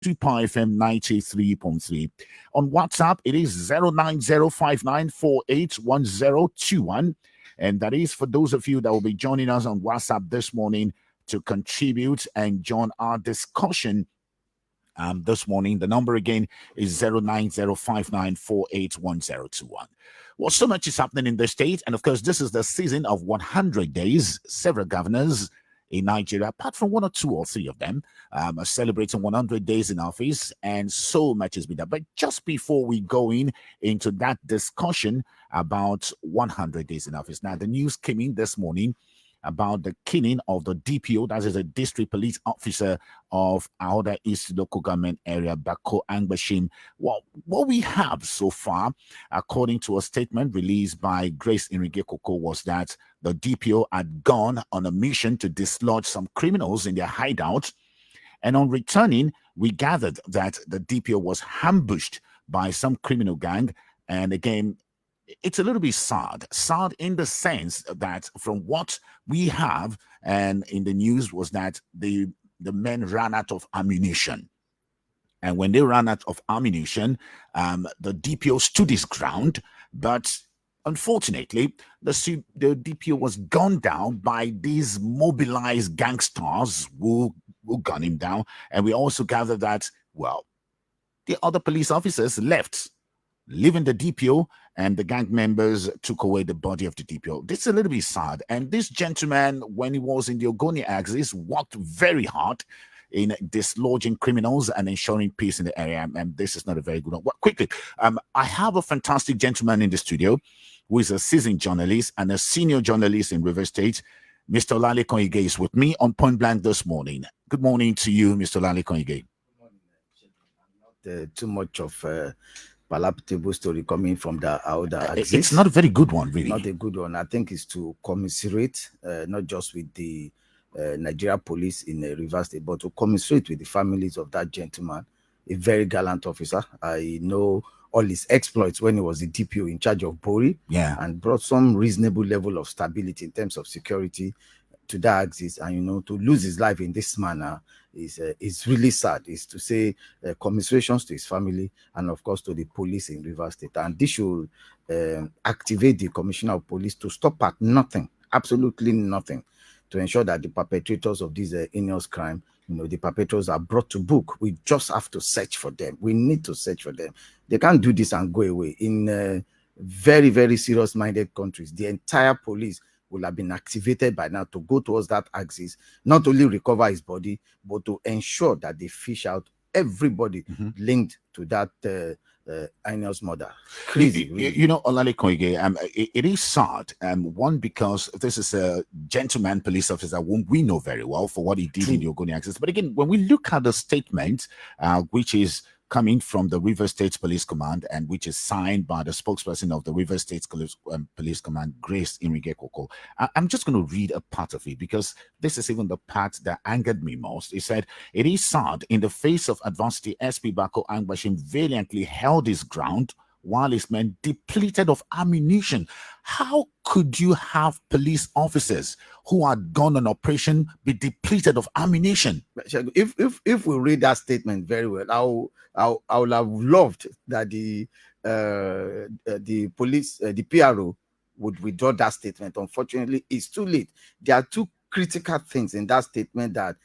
Super FM 93.3. On WhatsApp, it is 09059481021. And that is for those of you that will be joining us on WhatsApp this morning to contribute and join our discussion this morning. The number again is 09059481021. Well, so much is happening in the state. And of course, this is the season of 100 days. Several governors in Nigeria, apart from one or two or three of them, are celebrating 100 days in office. And so much has been done. But just before we go into that discussion about 100 days in office, now the news came in this morning about the killing of the DPO, that is a district police officer of Ahoada East local government area, Bako Angbanshin. Well, what we have so far, according to a statement released by Grace Inrigekoko, was that the DPO had gone on a mission to dislodge some criminals in their hideout. And on returning, we gathered that the DPO was ambushed by some criminal gang. And again, it's a little bit sad in the sense that from what we have and in the news was that the men ran out of ammunition. And when they ran out of ammunition, the DPO stood his ground, but unfortunately, the DPO was gunned down by these mobilized gangsters who gunned him down. And we also gathered that, well, the other police officers left, leaving the DPO, and the gang members took away the body of the DPO. This is a little bit sad. And this gentleman, when he was in the Ogoni axis, worked very hard in dislodging criminals and ensuring peace in the area. And this is not a very good one. Well, quickly, I have a fantastic gentleman in the studio who is a seasoned journalist and a senior journalist in River State. Mr. Lale Koige is with me on Point Blank this morning. Good morning to you, Mr. Lale Koige. Good morning. Not too much of palatable story coming from the Ahoada axis. It's not a very good one, really. Not a good one. I think it's to commiserate, not just with the Nigeria police in Rivers State, but to commiserate with the families of that gentleman, a very gallant officer. I know all his exploits when he was the DPO in charge of Bori, and brought some reasonable level of stability in terms of security to that axis. And to lose his life in this manner is really sad. Is to say commiserations to his family and of course to the police in Rivers State. And this should activate the Commissioner of Police to stop at nothing, absolutely nothing, to ensure that the perpetrators of this heinous crime, the perpetrators are brought to book. We just have to search for them. We need to search for them. They can't do this and go away. In very, very serious-minded countries, the entire police will have been activated by now to go towards that axis, not only recover his body, but to ensure that they fish out everybody linked to that heinous murder. Crazy, really. Olale Koige, it is sad. One, because this is a gentleman police officer whom we know very well for what he did in the Ogoni axis. But again, when we look at the statement, which is coming from the River State Police Command and which is signed by the spokesperson of the River State Police Command, Grace Inrigekoko. I'm just going to read a part of it because this is even the part that angered me most. He said, "It is sad, in the face of adversity, SP Bako Angbanshin valiantly held his ground while his men depleted of ammunition." How could you have police officers who had gone on operation be depleted of ammunition? If we read that statement very well, I would have loved that the police, the PRO would withdraw that statement. Unfortunately, it's too late. There are two critical things in that statement that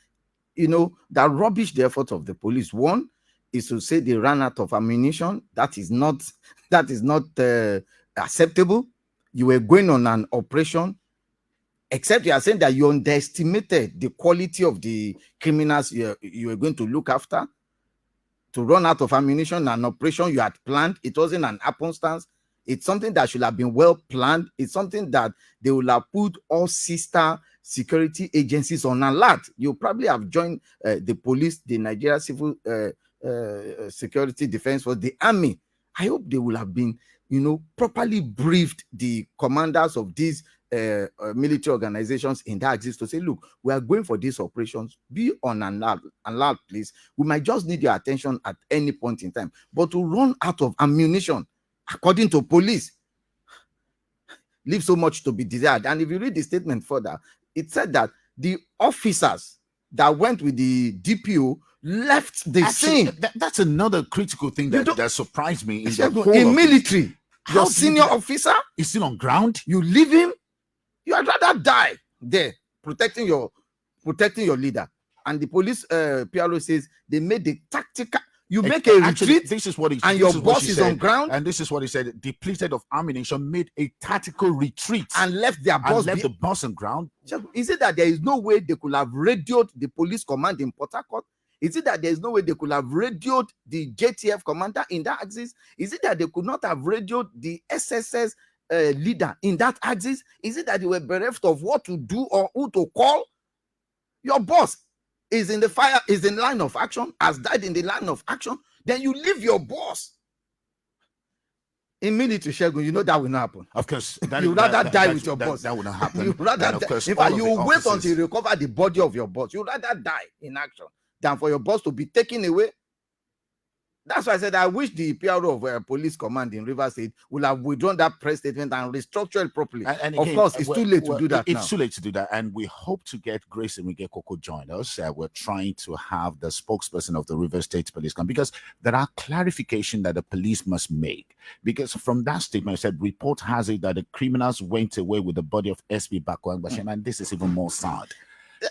that rubbish the effort of the police. One is to say they ran out of ammunition. That is not acceptable. You were going on an operation, except you are saying that you underestimated the quality of the criminals you were going to look after. To run out of ammunition, an operation you had planned, it wasn't an happenstance. It's something that should have been well planned. It's something that they will have put all sister security agencies on alert. You probably have joined the police, the Nigeria Civil Security Defense Force, the army. I hope they will have been, properly briefed the commanders of these military organizations in that axis to say, look, we are going for these operations. Be on alert, please. We might just need your attention at any point in time. But to run out of ammunition, according to police, leaves so much to be desired. And if you read the statement further, it said that the officers that went with the DPO left the scene. That's another critical thing that surprised me in the whole in military. Your senior officer is still on ground. You leave him. You had rather die there protecting your leader. And the police PRO says they made the tactical. You make a retreat. This is what he and your boss is on ground. And this is what he said: depleted of ammunition, made a tactical retreat and left their boss. And left the boss on ground. Is it that there is no way they could have radioed the police command in Port Harcourt? Is it that there is no way they could have radioed the JTF commander in that axis? Is it that they could not have radioed the SSS leader in that axis? Is it that they were bereft of what to do or who to call? Your boss is in the fire, is in line of action, has died in the line of action. Then you leave your boss. In military, Shegun, you know that will not happen. Of course. You rather die with your boss. That will not happen. You rather die. In fact, you wait until you recover the body of your boss. You rather die in action than for your boss to be taken away. That's why I said I wish the PRO of police command in Rivers State would have withdrawn that press statement and restructured it properly. And again, of course, it's too late to do that. It's too late to do that, and we hope to get Grace and Miguel Coco join us. We're trying to have the spokesperson of the Rivers State Police come because there are clarifications that the police must make. Because from that statement, I said report has it that the criminals went away with the body of SP Bako Angbanshin, and this is even more sad.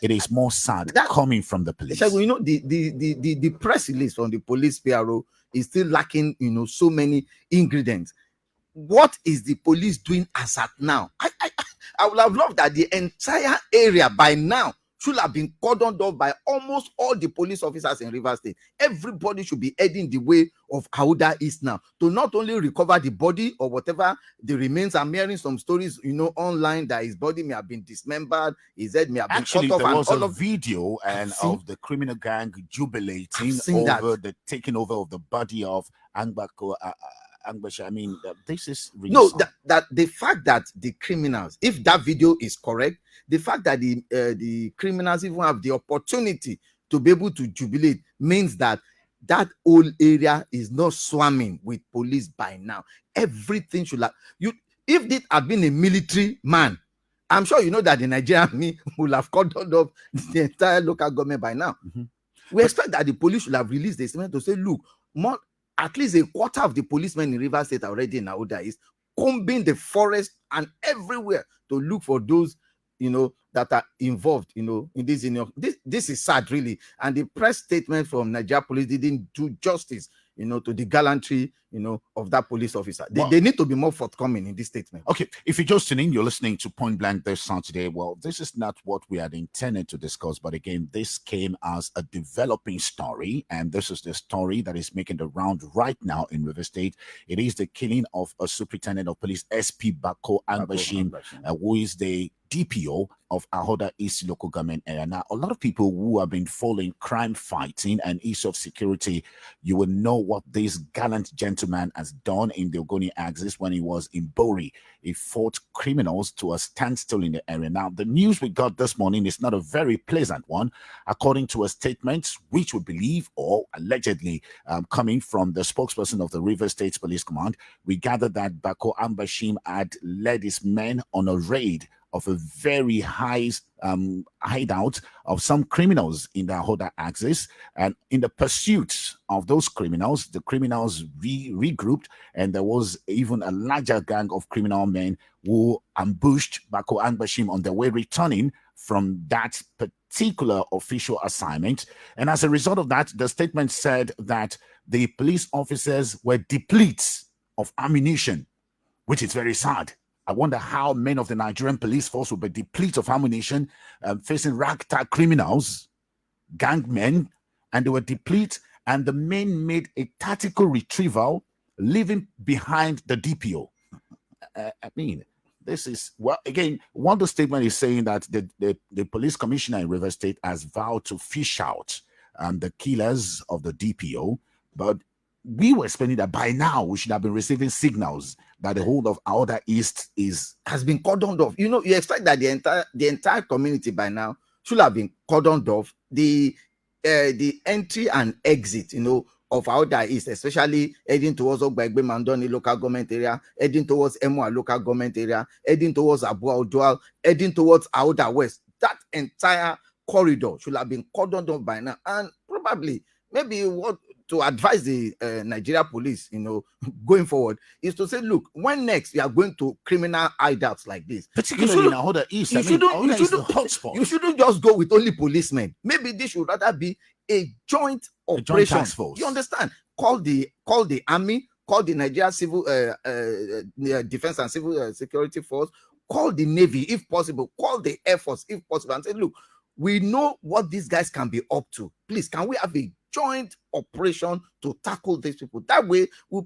It is more sad coming from the police. You know, the press release from the police PRO is still lacking, you know, so many ingredients. What is the police doing as at now? I would have loved that the entire area by now should have been cordoned off by almost all the police officers in Rivers State. Everybody should be heading the way of Ahoada East now to not only recover the body or whatever the remains. I'm hearing some stories, you know, online that his body may have been dismembered, his head may have been cut off. There was a video of the criminal gang jubilating over the taking over of the body of Bako Angbanshin. I mean, this is really that the fact that the criminals, if that video is correct, the fact that the criminals even have the opportunity to be able to jubilate means that that whole area is not swarming with police by now. Everything should have if it had been a military man, I'm sure you know that the Nigerian army will have cordoned off the entire local government by now. We expect that the police should have released a statement to say, look, at least a quarter of the policemen in Rivers State are already in Ahoada is combing the forest and everywhere to look for those, you know, that are involved, you know, in this. This is sad, really. And the press statement from Nigeria Police didn't do justice, you know, to the gallantry, you know, of that police officer. They need to be more forthcoming in this statement. Okay, if you're just tuning in, you're listening to Point Blank this Saturday. Well, this is not what we had intended to discuss, but again, this came as a developing story, and this is the story that is making the round right now in River State. It is the killing of a superintendent of police, SP Bako Angbanshin, who is the DPO of Ahoada East local government area. Now, a lot of people who have been following crime fighting and issue of security, you will know what this gallant gentleman has done in the Ogoni axis when he was in Bori. He fought criminals to a standstill in the area. Now, the news we got this morning is not a very pleasant one. According to a statement, which we believe or allegedly coming from the spokesperson of the River State Police Command, we gathered that Bako Angbanshin had led his men on a raid of a very high hideout of some criminals in the Ahoada axis. And in the pursuit of those criminals, the criminals regrouped, and there was even a larger gang of criminal men who ambushed Bako Angbanshin on their way returning from that particular official assignment. And as a result of that, the statement said that the police officers were depleted of ammunition, which is very sad. I wonder how many of the Nigerian police force will be depleted of ammunition, facing ragtag criminals, gang men, and they were depleted, and the men made a tactical retrieval, leaving behind the DPO. I mean, this is, well, again, one of the statement is saying that the police commissioner in River State has vowed to fish out the killers of the DPO, but we were expecting that by now we should have been receiving signals that the whole of Ahoada East has been cordoned off. You know, you expect that the entire community by now should have been cordoned off. The entry and exit, you know, of Ahoada East, especially heading towards Ogbegbe Mandoni local government area, heading towards Emua local government area, heading towards Abu Odual, heading towards Ahoada West. That entire corridor should have been cordoned off by now. And probably maybe what to advise the Nigeria police, going forward, is to say, look, when next you are going to criminal hideouts like this, particularly in Ahoada East, you shouldn't just go with only policemen. Maybe this should rather be a joint operation. A joint task force. You understand? Call the army, call the Nigeria Civil Defense and Civil Security Force, call the Navy if possible, call the Air Force if possible, and say, look, we know what these guys can be up to. Please, can we have a joint operation to tackle these people? That way, we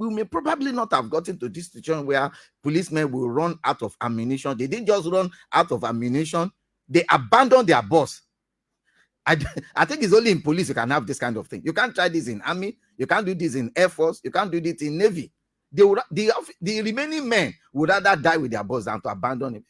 may probably not have gotten to this situation where policemen will run out of ammunition. They didn't just run out of ammunition, they abandoned their boss. I think it's only in police you can have this kind of thing. You can't try this in army, you can't do this in Air Force, you can't do this in Navy. The remaining men would rather die with their boss than to abandon him.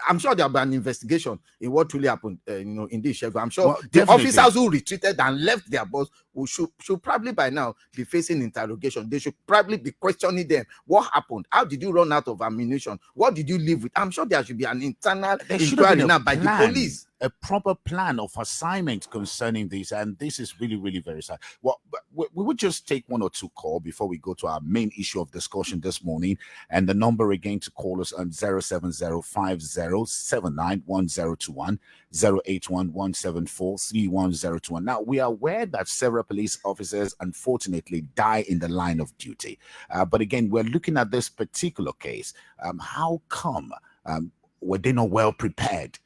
I'm sure there will be an investigation in what truly happened, in this. I'm sure the officers who retreated and left their boss should probably by now be facing interrogation. They should probably be questioning them. What happened? How did you run out of ammunition? What did you live with? I'm sure there should be an internal inquiry now by the police. A proper plan of assignment concerning this, and this is really, really very sad. Well, we would just take one or two calls before we go to our main issue of discussion this morning, and the number again to call us on 07050791021, 08117431021. Now, we are aware that several police officers unfortunately die in the line of duty, but again, we're looking at this particular case. How come were they not well prepared?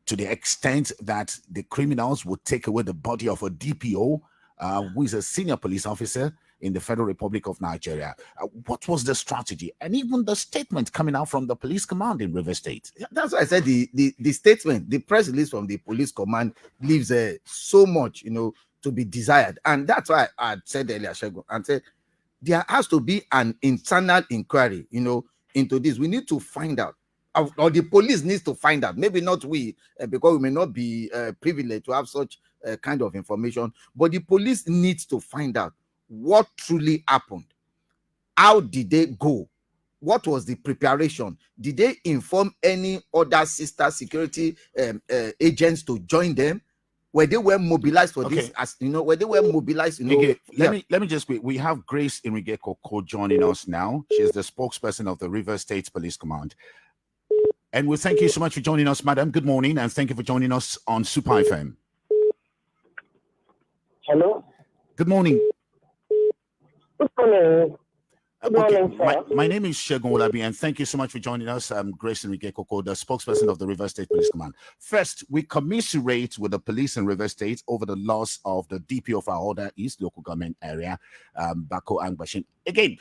To the extent that the criminals would take away the body of a DPO, who is a senior police officer in the Federal Republic of Nigeria. What was the strategy? And even the statement coming out from the police command in River State. That's why I said the statement, the press release from the police command leaves so much, to be desired. And that's why I said earlier, Shegun, and said there has to be an internal inquiry, into this. We need to find out. Or the police needs to find out, maybe not we, because we may not be privileged to have such kind of information, but the police needs to find out what truly happened. How did they go? What was the preparation? Did they inform any other sister security agents to join them? Were they were mobilized for this? As were they were mobilized? Let me just wait. We have Grace Inrigekoko joining us now. She's the spokesperson of the River State Police Command. And we thank you so much for joining us, madam. Good morning, and thank you for joining us on Super FM. Hello. Good morning. Good morning. Good morning, sir. My name is Shegun Olabi, and thank you so much for joining us. I'm Grace Enrique-Koko, the spokesperson of the River State Police Command. First, we commiserate with the police in River State over the loss of the DPO of Ahoada East local government area, Bako Angbanshin. Again,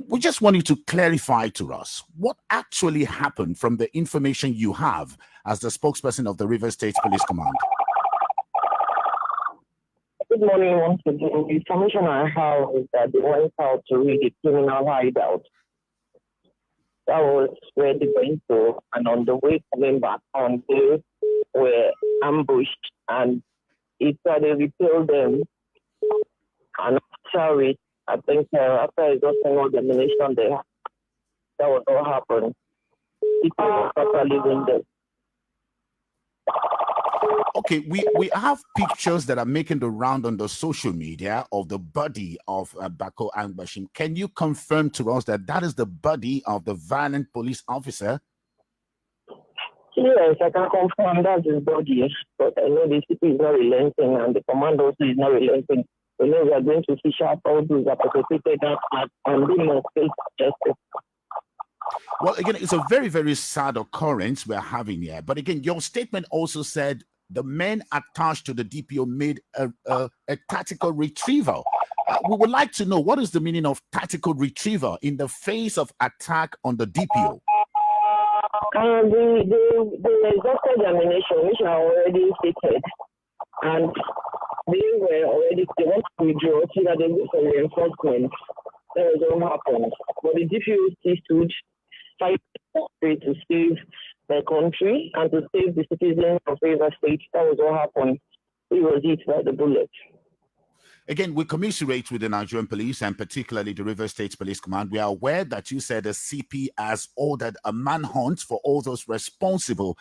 we just want you to clarify to us what actually happened from the information you have as the spokesperson of the River State Police Command. Good morning once again. The information I have is that they went out to read a criminal hideout. That was where they went to, and on the way coming back on, they were ambushed, and it's they repelled them. And after it, I think after exhausting all the ammunition there, that was what happened. People were totally wounded. Okay, we have pictures that are making the round on the social media of the body of Bako Angbanshin. Can you confirm to us that that is the body of the violent police officer? Yes, I can confirm that's his body, but I know the city is not relenting and the command also is not relenting. We know we are going to fish out all those that participated and they must face justice. Well, again, it's a very, very sad occurrence we're having here. But again, your statement also said the men attached to the DPO made a tactical retrieval. We would like to know, what is the meaning of tactical retrieval in the face of attack on the DPO? They exhausted the ammunition, which are already stated. And they want to withdraw so that they go for reinforcement. That was what happened. But the DPO still stood fighting to save the country and to save the citizens of River State. That was what happened. It was hit by the bullet. Again, we commiserate with the Nigerian police and particularly the River State Police Command. We are aware that you said the CP has ordered a manhunt for all those responsible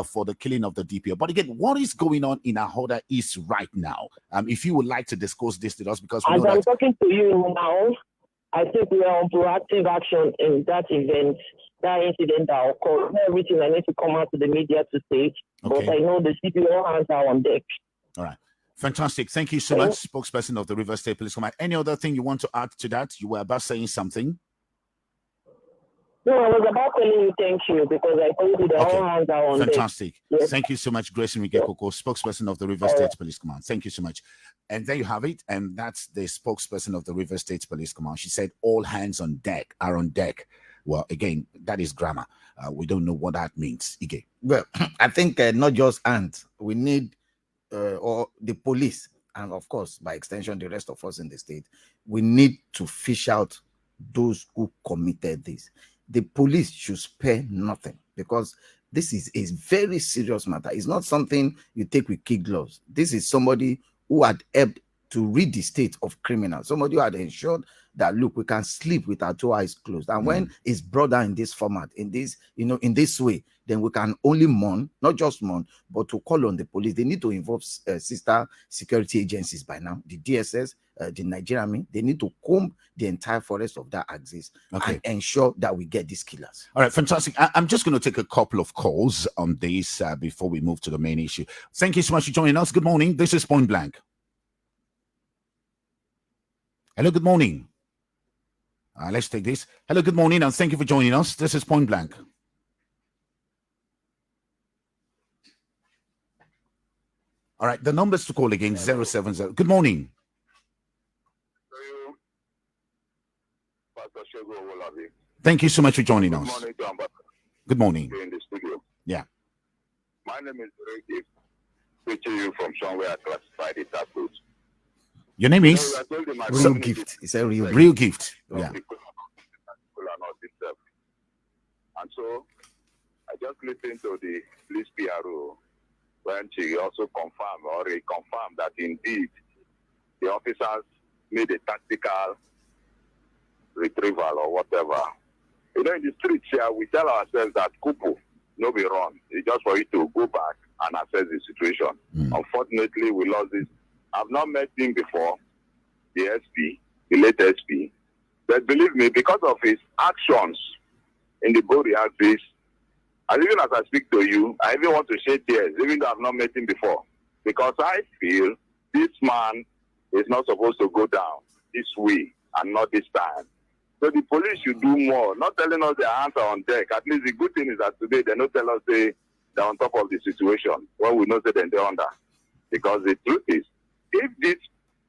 for the killing of the DPO. But again, what is going on in Ahoada East right now? If you would like to discuss this with us, because we as know I'm talking to you now, I think we are on proactive action in that event, that incident that occurred. Not everything I need to come out to the media to say, Okay. but I know the CPO hands are on deck. All right. Fantastic. Thank you so much, spokesperson of the River State Police Command. Any other thing you want to add to that? You were about saying something. No, I was about telling you thank you because I told you the all hands are on Fantastic. deck. Yes. Thank you so much, Grace Enrique-Koko, spokesperson of the River State Police Command. Thank you so much. And there you have it. And that's the spokesperson of the River State Police Command. She said all hands on deck are on deck. Well, again, that is grammar. We don't know what that means. Ige. Well, I think not just hands. We need or the police, and of course, by extension, the rest of us in the state, we need to fish out those who committed this. The police should spare nothing because this is a very serious matter. It's not something you take with kid gloves. This is somebody who had helped to rid the state of criminals, somebody who had ensured that, look, we can sleep with our two eyes closed. And when it's brought down in this format, in this, in this way, then we can only mourn, not just mourn, but to call on the police. They need to involve sister security agencies by now, the DSS, the Nigerian Army. They need to comb the entire forest of that axis and ensure that we get these killers. All right, fantastic. I'm just going to take a couple of calls on this before we move to the main issue. Thank you so much for joining us. Good morning. This is Point Blank. Hello, good morning. Let's take this. Hello, good morning, and thank you for joining us. This is Point Blank. All right, the numbers to call again, 070. Good morning. Thank you so much for joining us. Good morning to Ambassador. Good morning. In the studio. Yeah. My name is Ricky, speaking to you from somewhere classified it as good. Your name is? Real gift. It's a real gift. Real gift. Yeah. And so I just listened to the police PRO when she also confirmed or reconfirmed that indeed the officers made a tactical retrieval or whatever. In the streets here, we tell ourselves that Kupu, no be wrong. It's just for you to go back and assess the situation. Unfortunately, we lost this. I've not met him before, the SP, the late SP. But believe me, because of his actions in the body axis, and even as I speak to you, I even want to shed tears, even though I've not met him before. Because I feel this man is not supposed to go down this way and not this time. So the police should do more, not telling us their hands are on deck. At least the good thing is that today they don't tell us they're on top of the situation when we know that they're under. Because the truth is, if this,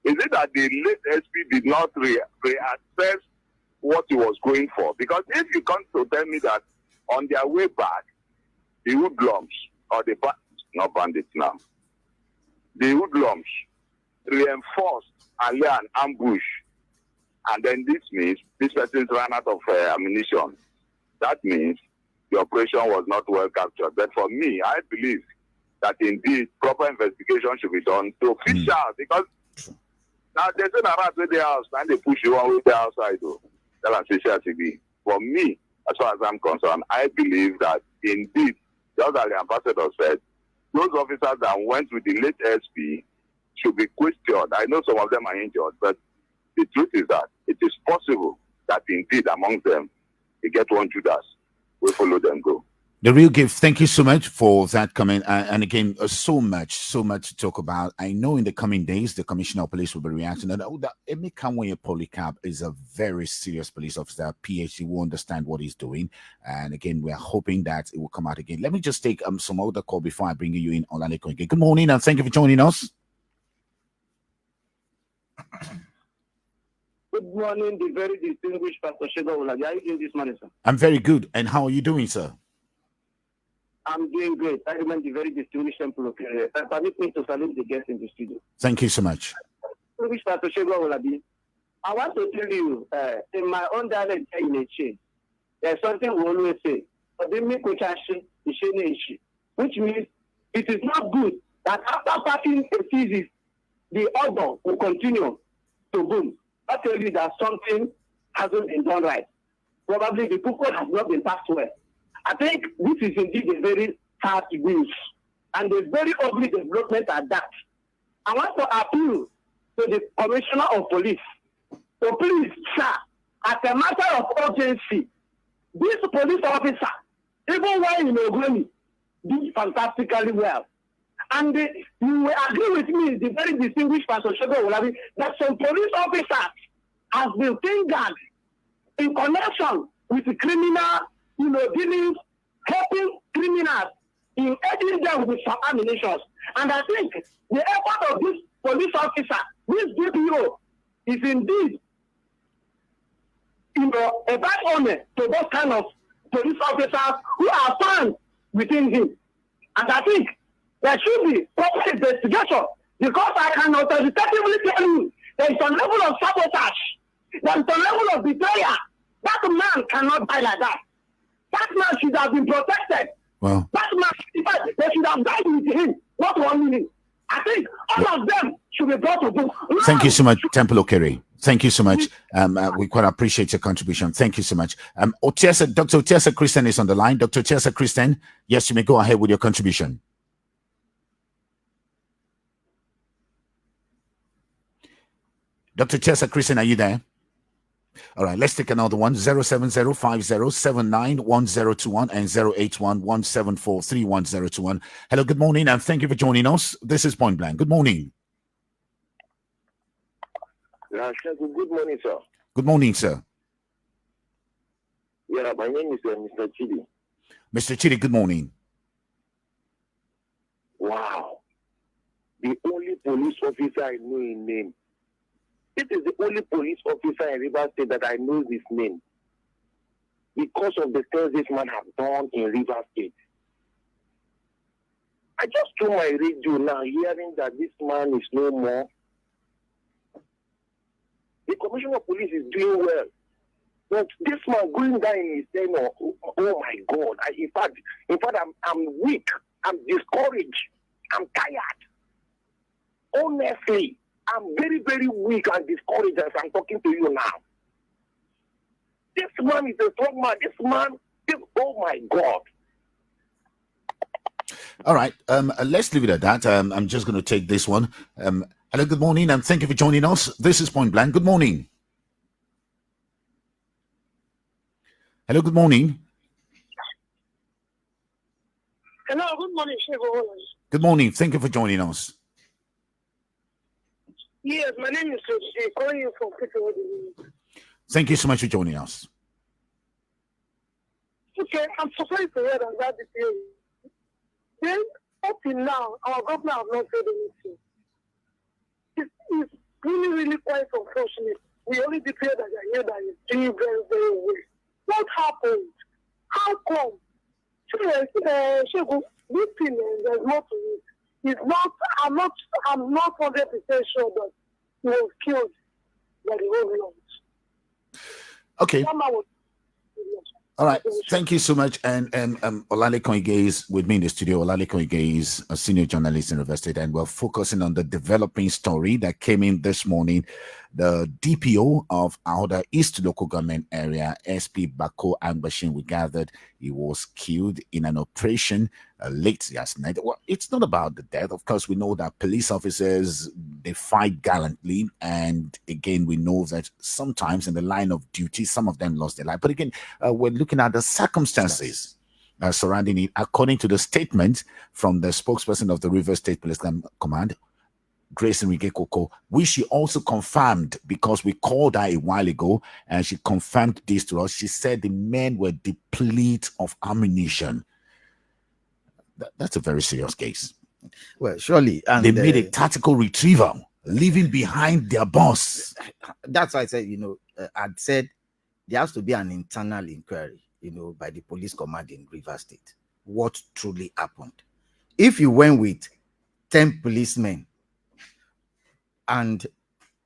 is it that the late SP did not reassess what he was going for? Because if you come to tell me that on their way back, the hoodlums, or the not bandits now, the hoodlums reinforced and lay an ambush, and then this means this person ran out of ammunition. That means the operation was not well captured. But for me, I believe that indeed proper investigation should be done to fish out, because now they say around with the house and they push you on with the outside though. For me, as far as I'm concerned, I believe that indeed, just as the ambassador said, those officers that went with the late SP should be questioned. I know some of them are injured, but the truth is that it is possible that indeed among them, they get one Judas. We follow them go. The real gift. Thank you so much for that comment. And again, so much to talk about. I know in the coming days, the Commissioner of Police will be reacting. And Emeka Polycarp is a very serious police officer. PhD will understand what he's doing. And again, we are hoping that it will come out again. Let me just take some other call before I bring you in on Aleko again. Good morning, and thank you for joining us. Good morning, the very distinguished Pastor Shego Olabi. How are you doing this morning, sir? I'm very good. And how are you doing, sir? I'm doing great. I remain the very distinguished temple of prayer. Permit me to salute the guests in the studio. Thank you so much. Distinguished Pastor Shego Olabi, I want to tell you, in my own dialect in a chain, there's something we always say, which means it is not good that after passing a thesis, the order will continue to boom. I tell you that something hasn't been done right. Probably the people has not been passed well. I think this is indeed a very sad news and a very ugly development at that. I want to appeal to the Commissioner of Police. So please, sir, as a matter of urgency, this police officer, even while in Ogoni, did fantastically well. And you will agree with me, the very distinguished Pastor Shego Olabi, that some police officers have been fingered in connection with the criminal, dealings, helping criminals in aiding them with some ammunition. And I think the effort of this police officer, this DPO, is indeed, a bad honor to those kind of police officers who are found within him. And I think there should be proper investigation, because I can authoritatively tell you there is a level of sabotage, there is a level of betrayal. That man cannot die like that. That man should have been protected. Well, that man, in fact, they should have died with him, not one minute. I think all of them should be brought to book. Thank you so much, Temple Okere. Thank you so much. We quite appreciate your contribution. Thank you so much. Dr. Otiesa Christian is on the line. Dr. Otiesa Christian, yes, you may go ahead with your contribution. Dr. Otiesa Christian, are you there? All right, let's take another one. 07050791021 and 08117431021. Hello, good morning, and thank you for joining us. This is Point Blank. Good morning. Good morning, sir. Good morning, sir. Yeah, my name is Mr. Chidi. Mr. Chidi, good morning. Wow. The only police officer I know in name. This is the only police officer in Rivers State that I know his name. Because of the things this man has done in Rivers State. I just threw my radio now, hearing that this man is no more. The Commissioner of Police is doing well. But this man going down in his tenure, oh my God. In fact, I'm weak. I'm discouraged. I'm tired. Honestly, I'm very, very weak and discouraged as I'm talking to you now. This man is a strong man. Oh my God. All right. Let's leave it at that. I'm just going to take this one. Hello, good morning, and thank you for joining us. This is Point Blank. Good morning. Hello, good morning. Hello, good morning, Shego. Good morning. Thank you for joining us. Yes, my name is Jay, calling you from Kitchener. Thank you so much for joining us. Okay, I'm surprised to hear that DPO. Then, up till now, our government have not said anything. It's really, really quite unfortunate. We only declare that I hear that it's doing very, very well. What happened? How come? Shego, this thing, there's more to it. It's not, I'm not 100% sure that he was killed by the overlords. Okay. All right. Thank you so much. And Olalekan Ige is with me in the studio. Olalekan Ige is a senior journalist in River State, and we're focusing on the developing story that came in this morning. The DPO of Ahoada East Local Government Area, SP Bako Angbanshin, we gathered he was killed in an operation late last night. Well, it's not about the death. Of course, we know that police officers, they fight gallantly. And again, we know that sometimes in the line of duty, some of them lost their life. But again, we're looking at the circumstances surrounding it. According to the statement from the spokesperson of the River State Police Command, Grace Enrique Koko, which she also confirmed because we called her a while ago and she confirmed this to us. She said the men were depleted of ammunition. That's a very serious case. Well, surely. And they made a tactical retrieval, leaving behind their boss. That's why I said, I'd said there has to be an internal inquiry, by the police command in River State. What truly happened? If you went with 10 policemen, and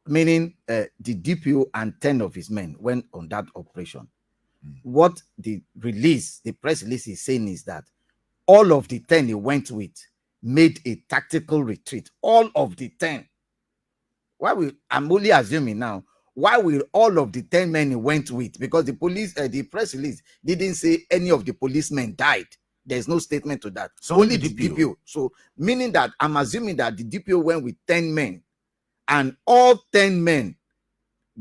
meaning the DPO and 10 of his men went on that operation. What the press release is saying is that all of the 10 he went with made a tactical retreat. All of the 10 I'm only assuming now, why will all of the 10 men he went with? Because the police, the press release didn't say any of the policemen died. There's no statement to that. So only the DPO. So meaning that I'm assuming that the DPO went with 10 men and all 10 men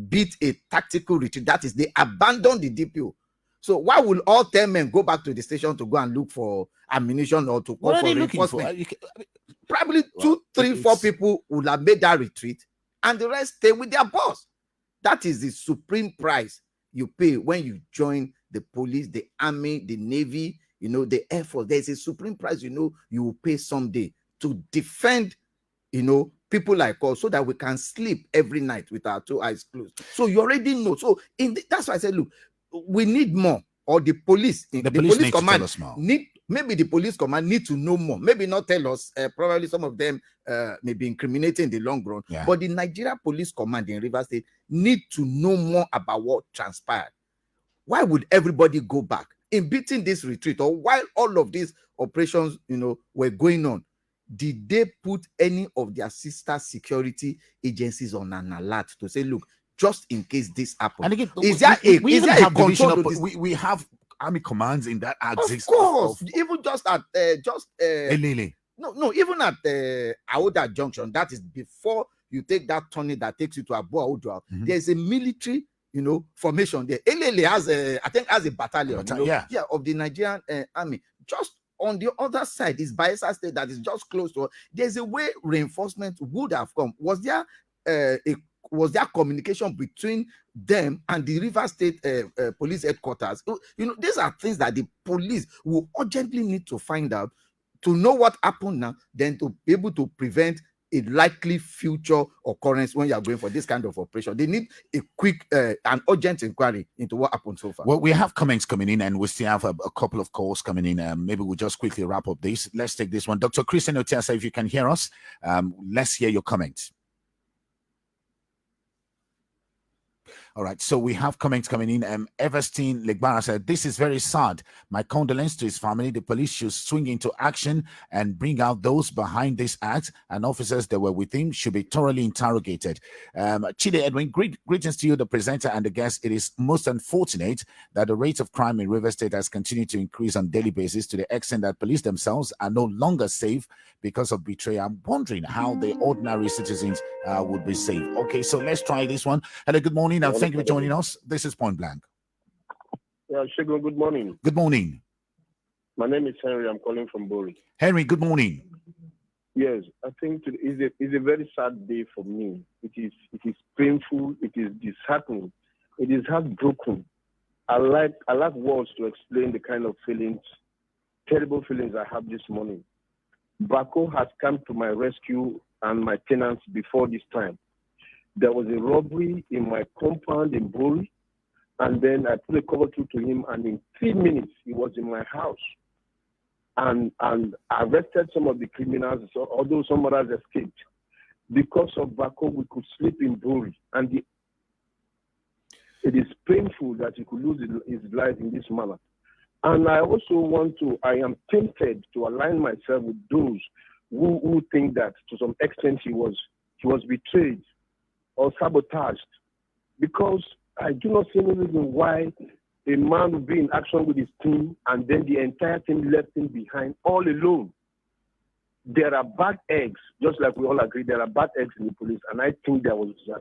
beat a tactical retreat. That is, they abandoned the DPO. So why will all 10 men go back to the station to go and look for ammunition or to call for reinforcement? Probably 2, 3, 4 people would have made that retreat and the rest stay with their boss. That is the supreme price you pay when you join the police, the army, the navy, the air force. There's a supreme price, you will pay someday to defend, people like us, so that we can sleep every night with our 2 eyes closed. So you already know. So that's why I said, look, we need more, or the police, the police command maybe the police command need to know more. Maybe not tell us. Probably some of them may be incriminating in the long run. Yeah. But the Nigeria Police Command in Rivers State need to know more about what transpired. Why would everybody go back in beating this retreat, or while all of these operations, were going on? Did they put any of their sister security agencies on an alert to say, look, just in case this happens? And again, we have army commands in that axis. Of course, even just at even at Ahoada Junction, that is before you take that turning that takes you to Ahoada. There's a military, formation there. Elele has a battalion, of the Nigerian army. Just on the other side is Bayelsa State that is just close to. There's a way reinforcement would have come. Was there communication between them and the River State police headquarters? These are things that the police will urgently need to find out to know what happened now, then to be able to prevent a likely future occurrence when you are going for this kind of operation. They need a quick and urgent inquiry into what happened so far. Well, we have comments coming in and we still have a couple of calls coming in. Maybe we'll just quickly wrap up this. Let's take this one. Dr. Christian Otiasa, if you can hear us, let's hear your comments. All right, so we have comments coming in. Everstein Legbara said, this is very sad. My condolences to his family. The police should swing into action and bring out those behind this act, and officers that were with him should be thoroughly interrogated. Chide Edwin, greetings to you, the presenter and the guest. It is most unfortunate that the rate of crime in River State has continued to increase on a daily basis to the extent that police themselves are no longer safe because of betrayal. I'm wondering how the ordinary citizens would be safe. Okay, so let's try this one. Hello, good morning. Thank you for joining us. This is Point Blank. Yeah, Shegun, good morning. Good morning. My name is Henry. I'm calling from Bori. Henry, good morning. Yes, I think it's a very sad day for me. It is painful. It is disheartening. It is heartbroken. I lack words to explain the kind of feelings, terrible feelings I have this morning. Bako has come to my rescue and my tenants before this time. There was a robbery in my compound in Bori, and then I put a cover through to him, and in 3 minutes he was in my house. And I arrested some of the criminals, although some others escaped. Because of Bako, we could sleep in Bori, and it is painful that he could lose his life in this manner. And I also I am tempted to align myself with those who think that to some extent he was betrayed or sabotaged, because I do not see any reason why a man would be in action with his team and then the entire team left him behind all alone. There are bad eggs, just like we all agree, there are bad eggs in the police, and I think there was an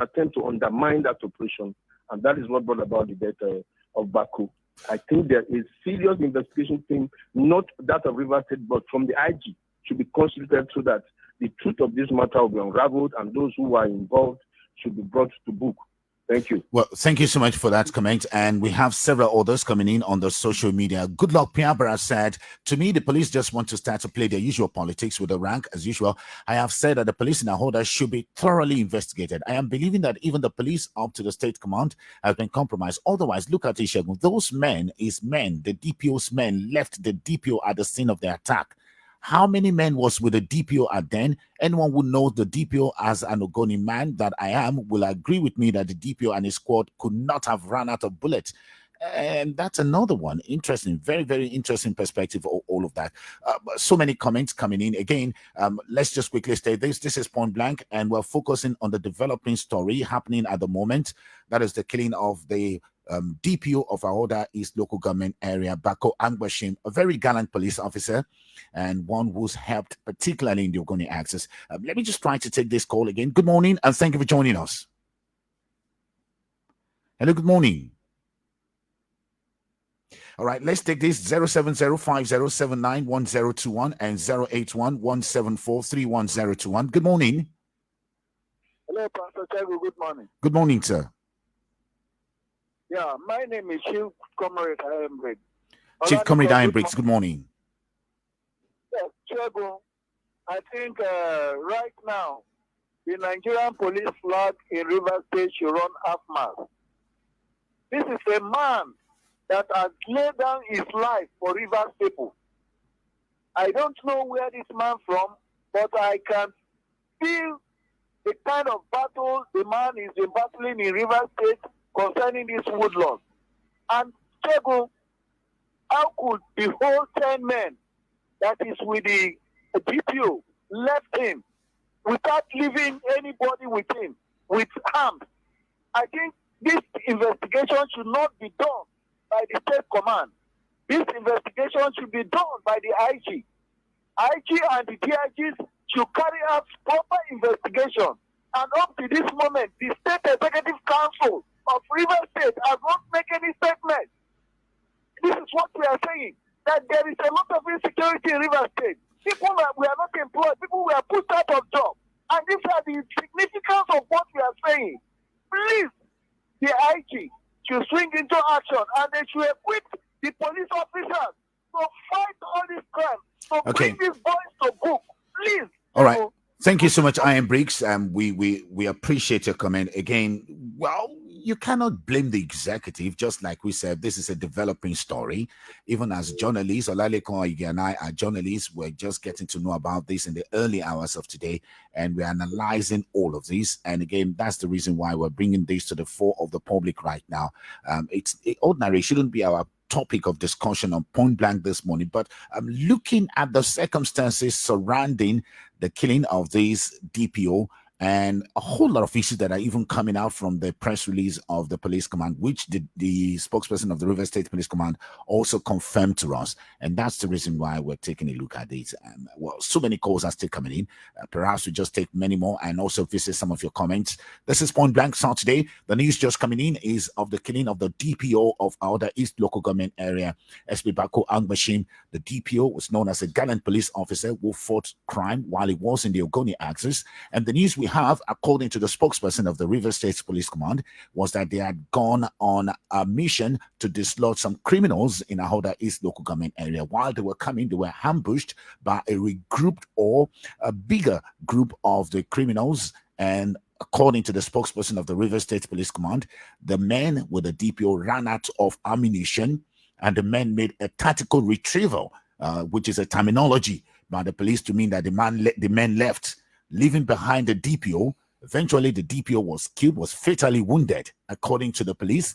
attempt to undermine that operation, and that is what brought about the death of Bako. I think there is serious investigation team, not that of River State, but from the IG, should be constituted so that the truth of this matter will be unraveled and those who are involved should be brought to book. Thank you. Well, thank you so much for that comment. And we have several others coming in on the social media. Good luck, Piabara said, to me, the police just want to start to play their usual politics with the rank as usual. I have said that the police in Ahoada should be thoroughly investigated. I am believing that even the police up to the state command has been compromised. Otherwise, look at Ishagun. Those men, the DPO's men left the DPO at the scene of the attack. How many men was with the DPO at then? Anyone who knows the DPO as an Ogoni man that I am will agree with me that the DPO and his squad could not have run out of bullets. And that's another one. Interesting, very, very interesting perspective, all of that. So many comments coming in. Again, let's just quickly state this. This is Point Blank, and we're focusing on the developing story happening at the moment. That is the killing of the DPO of Ahoada East Local Government Area, Bako Angbanshin, a very gallant police officer and one who's helped particularly in the Ogoni axis. Let me just try to take this call again. Good morning, and thank you for joining us. Hello, good morning. All right, let's take this 07050791021 and 08117431021. Good morning. Hello, Pastor Chago. Good morning. Good morning, sir. Yeah, my name is Chief Comrade Iron Briggs. Chief Comrade Iron Briggs, good morning. Yes, Chago, I think right now, the Nigerian police flag in River State should run half-mast. This is a man that has laid down his life for Rivers people. I don't know where this man from, but I can feel the kind of battle the man is been battling in Rivers State concerning this woodlot. And Chego, how could the whole 10 men that is with the DPO left him without leaving anybody with him with arms? I think this investigation should not be done by the state command. This investigation should be done by the IG. IG and the DIGs should carry out proper investigation. And up to this moment, the State Executive Council of River State has not made any statement. This is what we are saying, that there is a lot of insecurity in River State. People were not employed, people were put out of job. And these are the significance of what we are saying. Please, the IG should swing into action and they should equip the police officers to fight all this crime, to bring these boys to book. Please. All right. Thank you so much, Iron Briggs. We appreciate your comment. Again, well, you cannot blame the executive. Just like we said, this is a developing story. Even as journalists, Olaleko Ige and I are journalists. We're just getting to know about this in the early hours of today, and we're analyzing all of this. And again, that's the reason why we're bringing this to the fore of the public right now. Ordinary shouldn't be our topic of discussion on Point Blank this morning, but I'm looking at the circumstances surrounding the killing of this DPO and a whole lot of issues that are even coming out from the press release of the police command, which the spokesperson of the River State Police Command also confirmed to us. And that's the reason why we're taking a look at it. Well, so many calls are still coming in. Perhaps we just take many more and also visit some of your comments. This is Point Blank Saturday. The news just coming in is of the killing of the DPO of Ahoada East Local Government Area, SP Bako Angbanshin. The DPO was known as a gallant police officer who fought crime while he was in the Ogoni axis. And the news we have, according to the spokesperson of the River State Police Command, was that they had gone on a mission to dislodge some criminals in Ahoada East Local Government Area. While they were coming, they were ambushed by a regrouped or a bigger group of the criminals. And according to the spokesperson of the River State Police Command, the men with the DPO ran out of ammunition, and the men made a tactical retrieval, which is a terminology by the police to mean that the men left, leaving behind the DPO. Eventually, the DPO was killed, was fatally wounded. According to the police,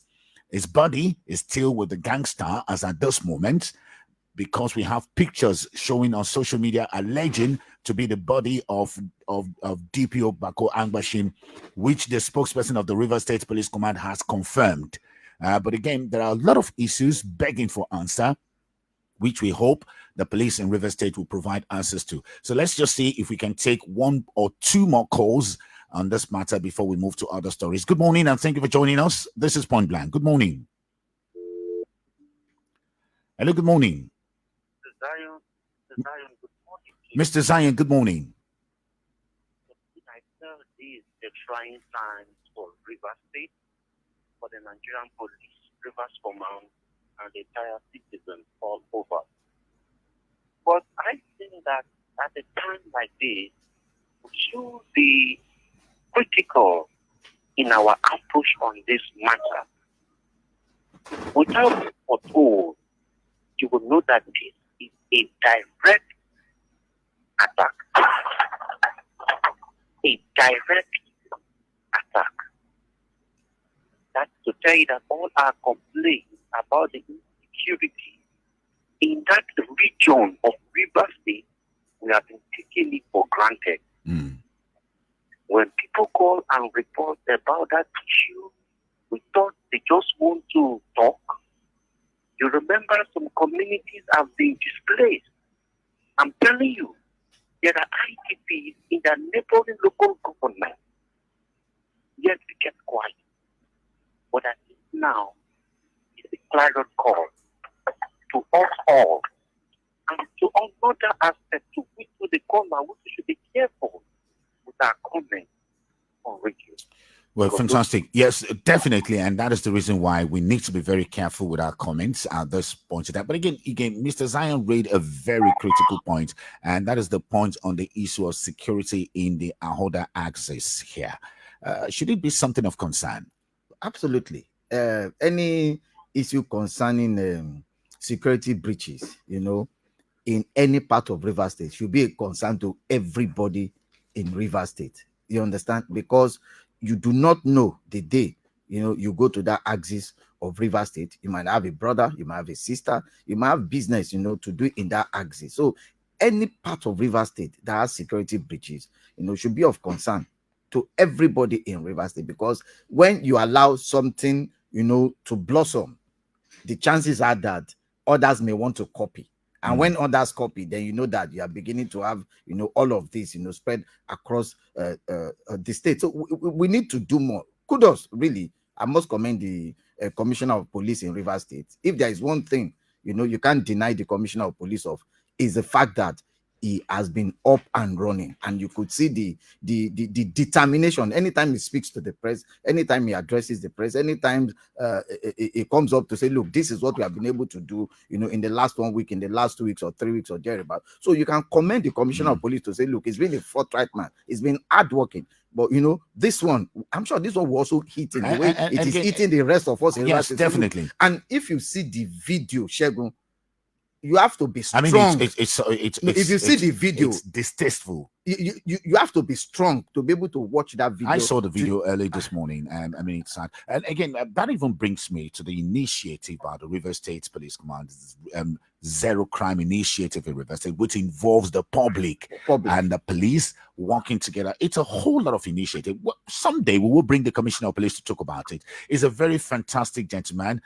his body is still with the gangster as at this moment, because we have pictures showing on social media alleging to be the body of DPO Bako Angbanshin, which the spokesperson of the River State Police Command has confirmed. But again, there are a lot of issues begging for answer, which we hope the police in River State will provide answers to. So let's just see if we can take one or two more calls on this matter before we move to other stories. Good morning, and thank you for joining us. This is Point Blank. Good morning. Hello, good morning. Mr. Zion, good morning. I felt this a trying time for River State, for the Nigerian Police, Rivers Command, and the entire citizens all over. But I think that at a time like this, we should be critical in our approach on this matter. Without at all, you will know that this is a direct attack. A direct attack. That's to tell you that all our complaints about the insecurity in that region of River State, we have been taking it for granted. When people call and report about that issue, we thought they just want to talk. You remember some communities have been displaced. I'm telling you, there are IDPs in the neighboring local government. Yet we kept quiet. But I think now is a clarion call to us all. And to another aspect to which they call now, we should be careful with our comments on radio. Well, fantastic. Yes, definitely. And that is the reason why we need to be very careful with our comments at this point to that. But again, Mr. Zion raised a very critical point, and that is the point on the issue of security in the Ahoada axis here. Should it be something of concern? Absolutely. Any issue concerning security breaches, in any part of River State should be a concern to everybody in River State. You understand? Because you do not know the day, you go to that axis of River State. You might have a brother, you might have a sister, you might have business, to do in that axis. So any part of River State that has security breaches, should be of concern to everybody in River State, because when you allow something, to blossom, the chances are that others may want to copy. And when others copy, then you know that you are beginning to have, all of this, spread across the state. So we need to do more. Kudos, really. I must commend the Commissioner of Police in River State. If there is one thing, you can't deny the Commissioner of Police of, is the fact that he has been up and running, and you could see the determination anytime he speaks to the press, anytime he addresses the press, anytime it comes up to say, look, this is what we have been able to do, in the last 1 week, in the last 2 weeks or 3 weeks or thereabout. So you can commend the Commissioner of Police to say, look, it's been a forthright man, it's been hardworking. But this one, I'm sure this one will also hit in the way it is hitting the rest of us. Yes, definitely. And if you see the video, Shegun, you have to be strong. I mean, if you see the video, it's distasteful. You have to be strong to be able to watch that video. I saw the video early this morning, and I mean, it's sad. And again, that even brings me to the initiative by the River State Police Command, Zero Crime Initiative in River State, which involves the public and the police working together. It's a whole lot of initiative. Someday we will bring the Commissioner of Police to talk about it. He's a very fantastic gentleman,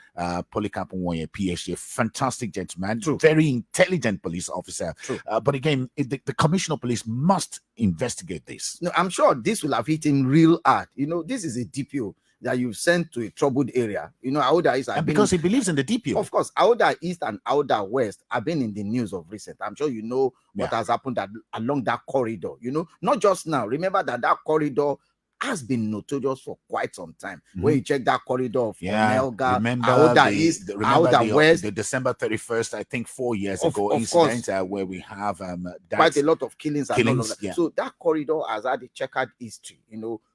Polycarp Nwoye, PhD, a fantastic gentleman, very intelligent police officer. But again, the Commissioner of Police must investigate this. No, I'm sure this will have hit him real hard. This is a DPO that you've sent to a troubled area. Ahoada East, because he believes in the DPO. Of course, Ahoada East and Ahoada West have been in the news of recent. I'm sure you know what has happened along that corridor. Not just now. Remember that corridor has been notorious for quite some time. When you check that corridor of Melga, Ahoada East, Ahoada West, the December 31st, I think 4 years ago incident where we have quite a lot of killings and all of that. So that corridor has had a checkered history,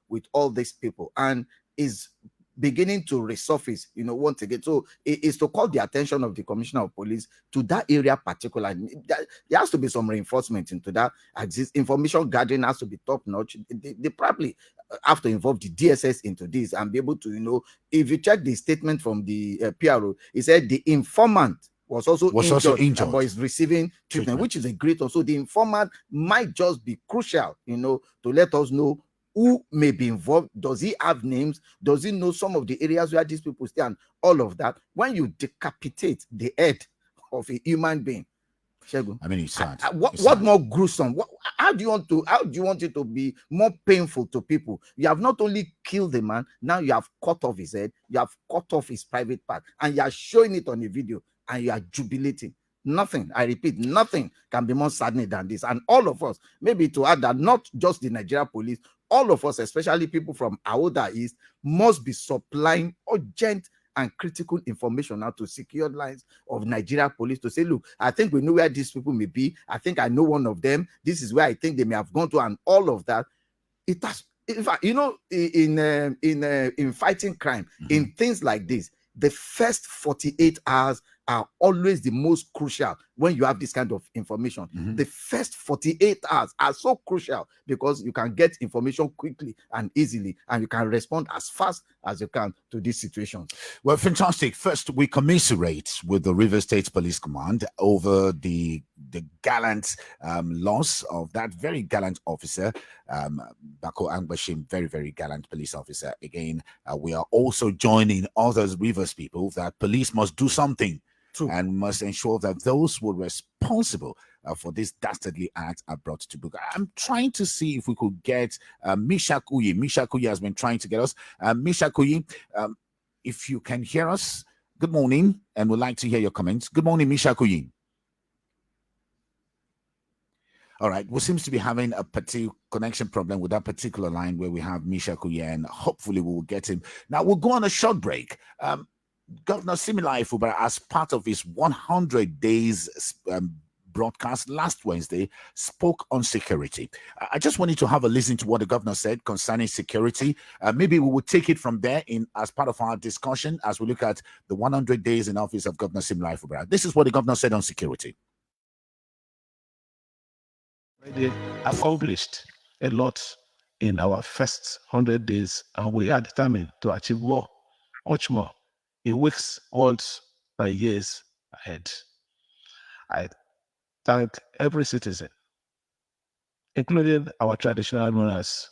with all these people, and is beginning to resurface, once again. So it is to call the attention of the Commissioner of Police to that area particularly. There has to be some reinforcement into that. Information gathering has to be top notch. They probably have to involve the DSS into this and be able to, if you check the statement from the PRO, it said the informant was also injured, but is receiving treatment, which is a great one. So the informant might just be crucial, to let us know who may be involved. Does he have names? Does he know some of the areas where these people stay and all of that? When you decapitate the head of a human being, Shegun, I mean, it's sad. What more gruesome? How do you want it to be more painful to people? You have not only killed the man, now you have cut off his head, you have cut off his private part, and you are showing it on a video, and you are jubilating. Nothing, I repeat, nothing can be more saddening than this. And all of us, maybe to add that not just the Nigeria police, all of us, especially people from Ahoada East, must be supplying urgent and critical information now to secure lines of Nigeria police to say, look, I think we know where these people may be. I think I know one of them. This is where I think they may have gone to, and all of that. It has, in fact, in fighting crime, in things like this, the first 48 hours are always the most crucial when you have this kind of information. The first 48 hours are so crucial because you can get information quickly and easily, and you can respond as fast as you can to this situation. Well, fantastic. First, we commiserate with the River State Police Command over the gallant loss of that very gallant officer, Bako Angbanshin, very, very gallant police officer. Again, we are also joining others Rivers people that police must do something. True. And must ensure that those who are responsible for this dastardly act are brought to book. I'm trying to see if we could get Misha Kuyi. Misha Kuyi has been trying to get us. Misha Kuyi, if you can hear us, good morning, and we'd like to hear your comments. Good morning, Misha Kuyi. All right, we seems to be having a particular connection problem with that particular line where we have Misha Kuyi, and hopefully we will get him. Now, we'll go on a short break. Governor Siminalayi Fubara, as part of his 100 days broadcast last Wednesday, spoke on security. I just wanted to have a listen to what the governor said concerning security. Maybe we will take it from there as part of our discussion as we look at the 100 days in office of Governor Siminalayi Fubara. This is what the governor said on security. They accomplished a lot in our first 100 days, and we are determined to achieve more, much more, in weeks, months, and years ahead. I thank every citizen, including our traditional rulers,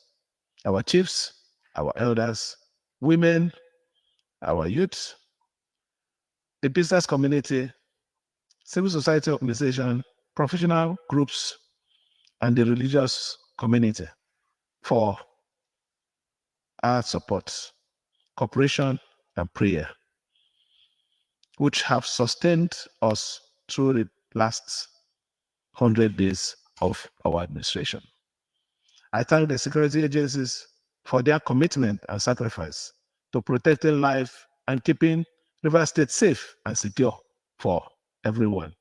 our chiefs, our elders, women, our youth, the business community, civil society organization, professional groups, and the religious community for our support, cooperation, and prayer, which have sustained us through the last 100 days of our administration. I thank the security agencies for their commitment and sacrifice to protecting life and keeping Rivers State safe and secure for everyone.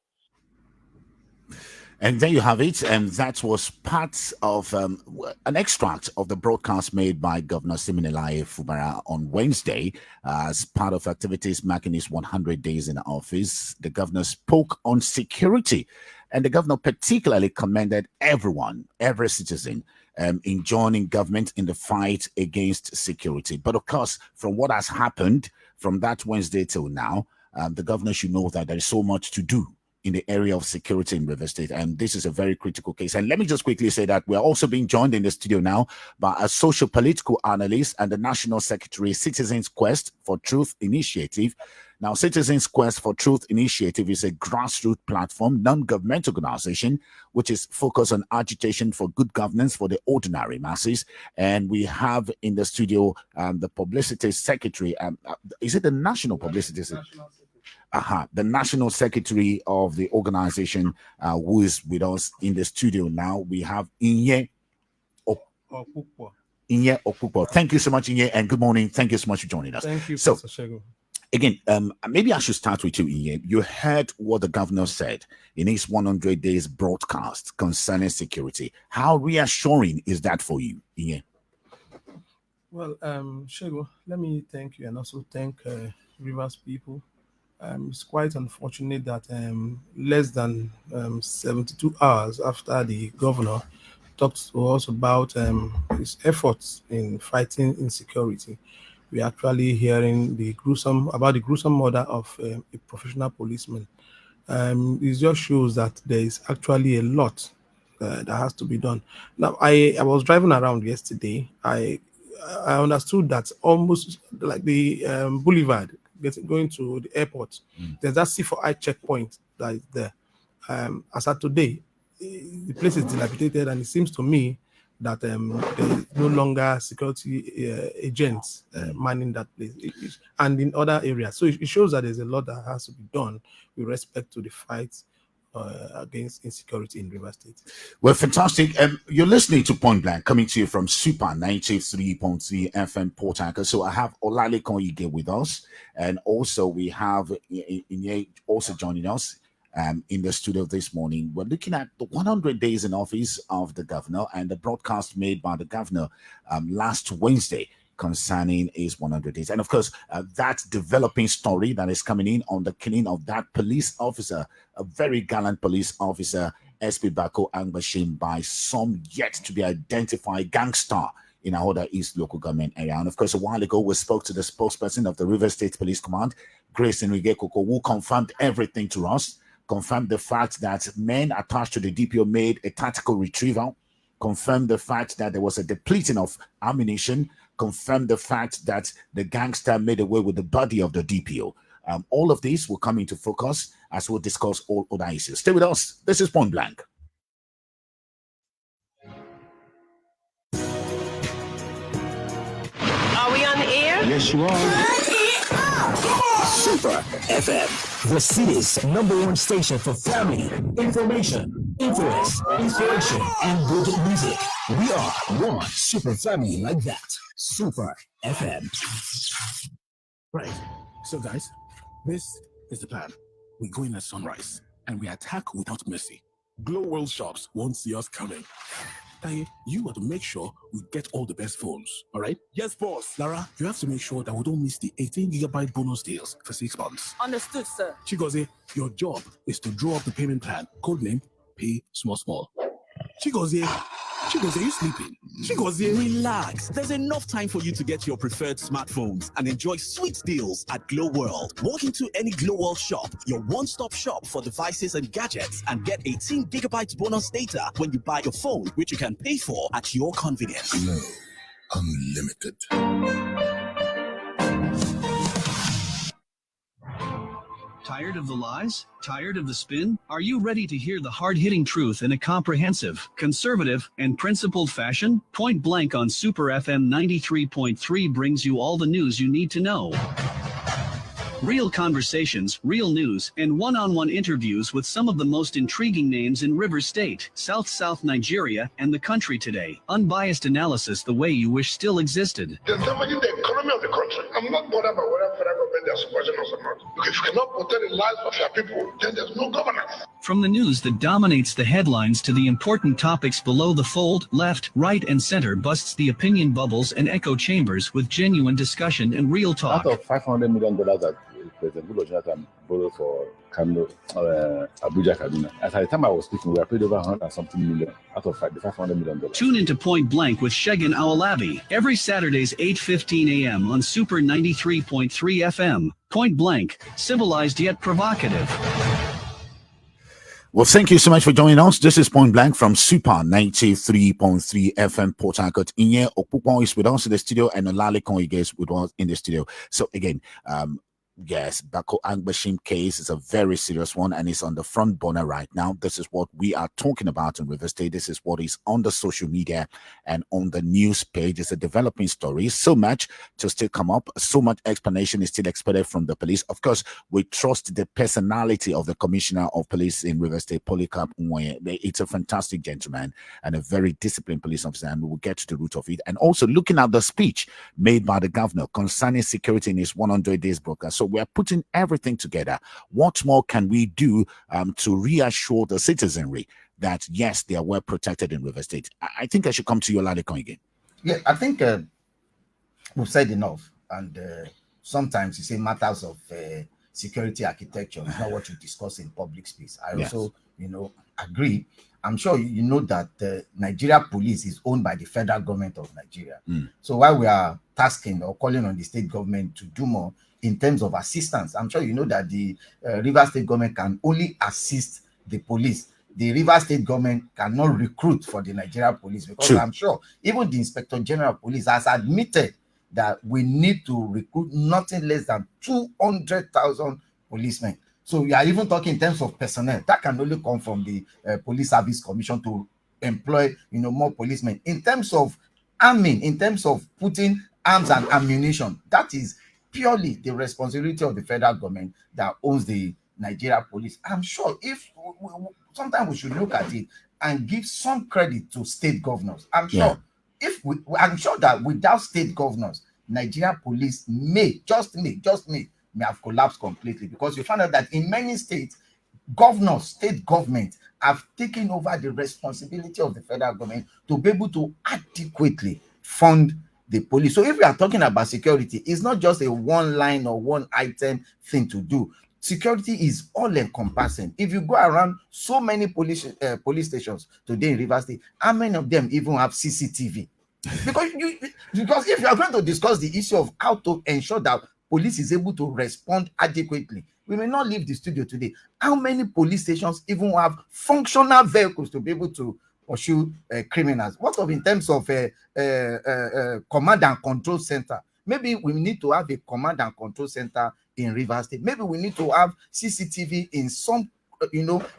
And there you have it. And that was part of an extract of the broadcast made by Governor Siminalayi Fubara on Wednesday as part of activities marking his 100 days in office. The governor spoke on security, and the governor particularly commended everyone, every citizen, in joining government in the fight against security. But of course, from what has happened from that Wednesday till now, the governor should know that there is so much to do in the area of security in River State, and this is a very critical case. And let me just quickly say that we're also being joined in the studio now by a social political analyst and the National Secretary, Citizens Quest for Truth Initiative. Now, Citizens Quest for Truth Initiative is a grassroots platform, non-governmental organization, which is focused on agitation for good governance for the ordinary masses. And we have in the studio the Publicity Secretary. Is it the National Publicity Secretary? The National Secretary of the organization, who is with us in the studio now. We have Inye Okpukpo. Thank you so much, Inye, and good morning. Thank you so much for joining us. Thank you, so, Pastor Shego. Again, maybe I should start with you, Inye. You heard what the governor said in his 100 days broadcast concerning security. How reassuring is that for you, Inye? Well, Shego, let me thank you and also thank Rivers people. It's quite unfortunate that less than 72 hours after the governor talked to us about his efforts in fighting insecurity, we're actually hearing the gruesome murder of a professional policeman. It just shows that there is actually a lot that has to be done. Now, I was driving around yesterday. I understood that almost like the boulevard going to the airport, there's that C4I checkpoint that is there. As of today, the place is dilapidated, and it seems to me that there is no longer security agents manning that place, and in other areas. So it shows that there's a lot that has to be done with respect to the fight against insecurity in River State. Well, fantastic. You're listening to Point Blank, coming to you from Super 93.3 FM Port Harcourt. So I have Olalekan Ige with us, and also we have Inye also joining us in the studio this morning. We're looking at the 100 days in office of the governor and the broadcast made by the governor last Wednesday concerning his 100 days. And of course, that developing story that is coming in on the killing of that police officer, a very gallant police officer, SP Bako Angbanshin, by some yet to be identified gangster in Ahoada East local government area. And of course, a while ago, we spoke to the spokesperson of the River State Police Command, Grace Enrique Koko, who confirmed everything to us, confirmed the fact that men attached to the DPO made a tactical retrieval, confirmed the fact that there was a depleting of ammunition, confirmed the fact that the gangster made away with the body of the DPO. All of these will come into focus as we'll discuss all other issues. Stay with us. This is Point Blank. Are we on the air? Yes, you are. Super FM, the city's #1 station for family, information, influence, inspiration, and good music. We are one super family like that. Super FM. Right. So, guys, this is the plan. We go in at sunrise and we attack without mercy. Glow World Shops won't see us coming. Taye, you got to make sure we get all the best phones, all right? Yes, boss. Lara, you have to make sure that we don't miss the 18GB bonus deals for 6 months. Understood, sir. Chigozie, your job is to draw up the payment plan. Codename, pay small, small. Chigozie, are you sleeping? Chigozie, relax. There's enough time for you to get your preferred smartphones and enjoy sweet deals at Glow World. Walk into any Glow World shop, your one-stop shop for devices and gadgets, and get 18GB bonus data when you buy your phone, which you can pay for at your convenience. Glow Unlimited. Tired of the lies? Tired of the spin? Are you ready to hear the hard-hitting truth in a comprehensive, conservative, and principled fashion? Point Blank on Super FM 93.3 brings you all the news you need to know. Real conversations, real news, and one-on-one interviews with some of the most intriguing names in River State, South Nigeria, and the country today. Unbiased analysis the way you wish still existed. They're damaging the economy of the country. I'm not bothered about whether federal government is supporting us or not. Because if you cannot protect the lives of your people, then there's no governance. From the news that dominates the headlines to the important topics below the fold, left, right, and center busts the opinion bubbles and echo chambers with genuine discussion and real talk. Out of $500 million that President Jonathan borrowed for Abuja Kaduna. At the time I was speaking, we were paid over 100 and something million out of the $500 million. Tune into Point Blank with Shegan Awolabi every Saturdays 8:15 a.m. on Super 93.3 FM. Point Blank, civilized yet provocative. Well, thank you so much for joining us. This is Point Blank from Super 93.3 FM Port Harcourt. Inye Okpukpon is with us in the studio, and Olale Koige is with us in the studio. So again, yes, Bako Angbanshin case is a very serious one, and it's on the front burner right now. This is what we are talking about in River State. This is what is on the social media and on the news page. It's a developing story. So much to still come up. So much explanation is still expected from the police. Of course, we trust the personality of the Commissioner of Police in River State, Polycarp Nwoye. It's a fantastic gentleman and a very disciplined police officer, and we will get to the root of it. And also looking at the speech made by the governor concerning security in his 100 days broadcast. So we are putting everything together. What more can we do to reassure the citizenry that, yes, they are well protected in River State? I think I should come to you, Ladekon, again. Yeah, I think we've said enough. And sometimes you say matters of security architecture is not what you discuss in public space. I also, agree. I'm sure you know that the Nigeria police is owned by the federal government of Nigeria. So while we are tasking or calling on the state government to do more in terms of assistance, I'm sure you know that the River State government can only assist the police. The River State government cannot recruit for the Nigeria police, because I'm sure even the Inspector General of Police has admitted that we need to recruit nothing less than 200,000 policemen. So we are even talking in terms of personnel. That can only come from the Police Service Commission to employ, more policemen. In terms of arming, in terms of putting arms and ammunition, that is purely the responsibility of the federal government that owns the Nigeria police. I'm sure if sometimes we should look at it and give some credit to state governors. I'm sure that without state governors, Nigeria police may have collapsed completely, because you find out that in many states, state government have taken over the responsibility of the federal government to be able to adequately fund the police. So if we are talking about security, it's not just a one line or one item thing to do. Security is all encompassing. If you go around so many police stations today in Rivers State, how many of them even have CCTV? Because if you are going to discuss the issue of how to ensure that police is able to respond adequately, we may not leave the studio today. How many police stations even have functional vehicles to be able to pursue criminals? What of in terms of command and control center? Maybe we need to have a command and control center in Rivers State. Maybe we need to have CCTV in some,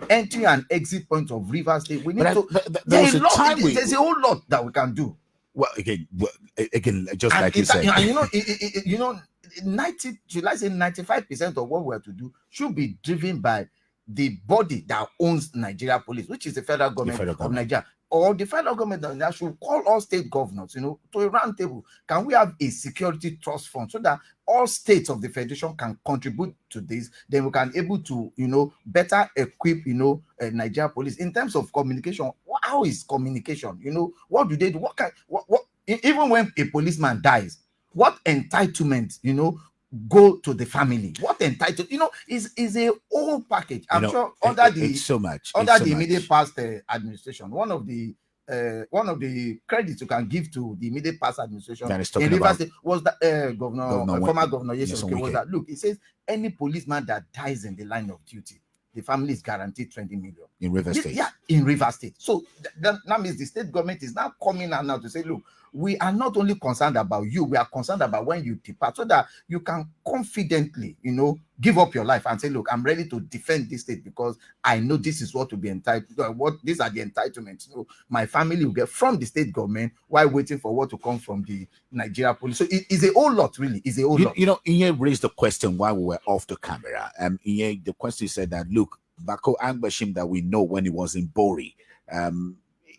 entry and exit point of Rivers State. We need there's a whole lot that we can do. Well, again, just and like you said, and 95% of what we have to do should be driven by the body that owns Nigeria Police, which is the federal government of Nigeria, or the federal government of Nigeria should call all state governors, to a round table. Can we have a security trust fund so that all states of the federation can contribute to this? Then we can able to, better equip, Nigeria Police in terms of communication. How is communication? What do they do? What even when a policeman dies, what entitlement, go to the family? What entitled, is a whole package. I'm sure under the immediate past administration, one of the credits you can give to the immediate past administration in Rivers State was that former governor was that, look, it says any policeman that dies in the line of duty, the family is guaranteed 20 million in Rivers State. Yeah, in Rivers State. So that means the state government is now coming out now to say, look, we are not only concerned about you, we are concerned about when you depart, so that you can confidently, give up your life and say, look, I'm ready to defend this state because I know this is what to be entitled, these are the entitlements my family will get from the state government while waiting for what to come from the Nigeria Police. So it is a whole lot, really. It's a whole lot. Inye raised the question while we were off the camera. Inye, the question said that, look, Bako Angbanshin that we know when he was in Bori,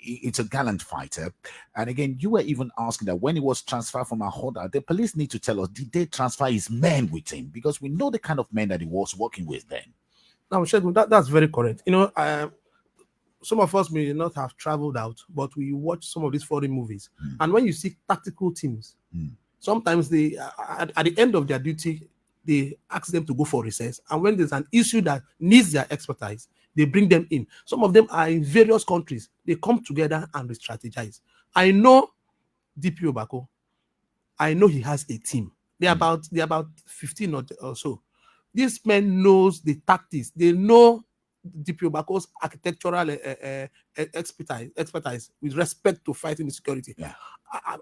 it's a gallant fighter. And again, you were even asking that when he was transferred from Ahoada, the police need to tell us, did they transfer his men with him? Because we know the kind of men that he was working with then. Now, Shegun, that's very correct. Some of us may not have traveled out, but we watch some of these foreign movies. And when you see tactical teams, sometimes they, at the end of their duty, they ask them to go for recess. And when there's an issue that needs their expertise, they bring them in. Some of them are in various countries. They come together and they strategize. I know DPO Bako. I know he has a team. They're about 15 or so. This man knows the tactics. They know DPO Bako's architectural expertise with respect to fighting insecurity. Yeah.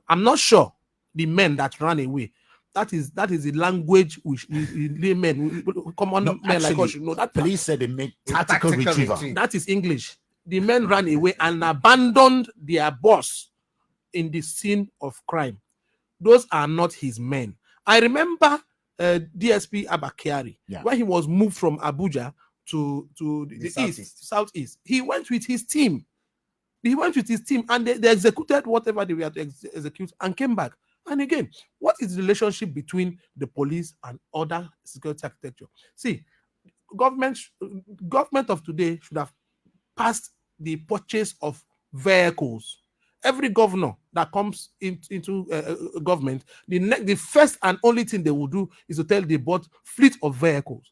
I'm not sure the men that ran away. That is the language which laymen, common men like us should know. That police said they made tactical retrieval. That is English. The men ran away and abandoned their boss in the scene of crime. Those are not his men. I remember DSP Abakari, when he was moved from Abuja to the southeast. He went with his team. And they executed whatever they were to execute and came back. And again, what is the relationship between the police and other security architecture? See, government of today should have passed the purchase of vehicles. Every governor that comes into government, the first and only thing they will do is to tell they bought fleet of vehicles.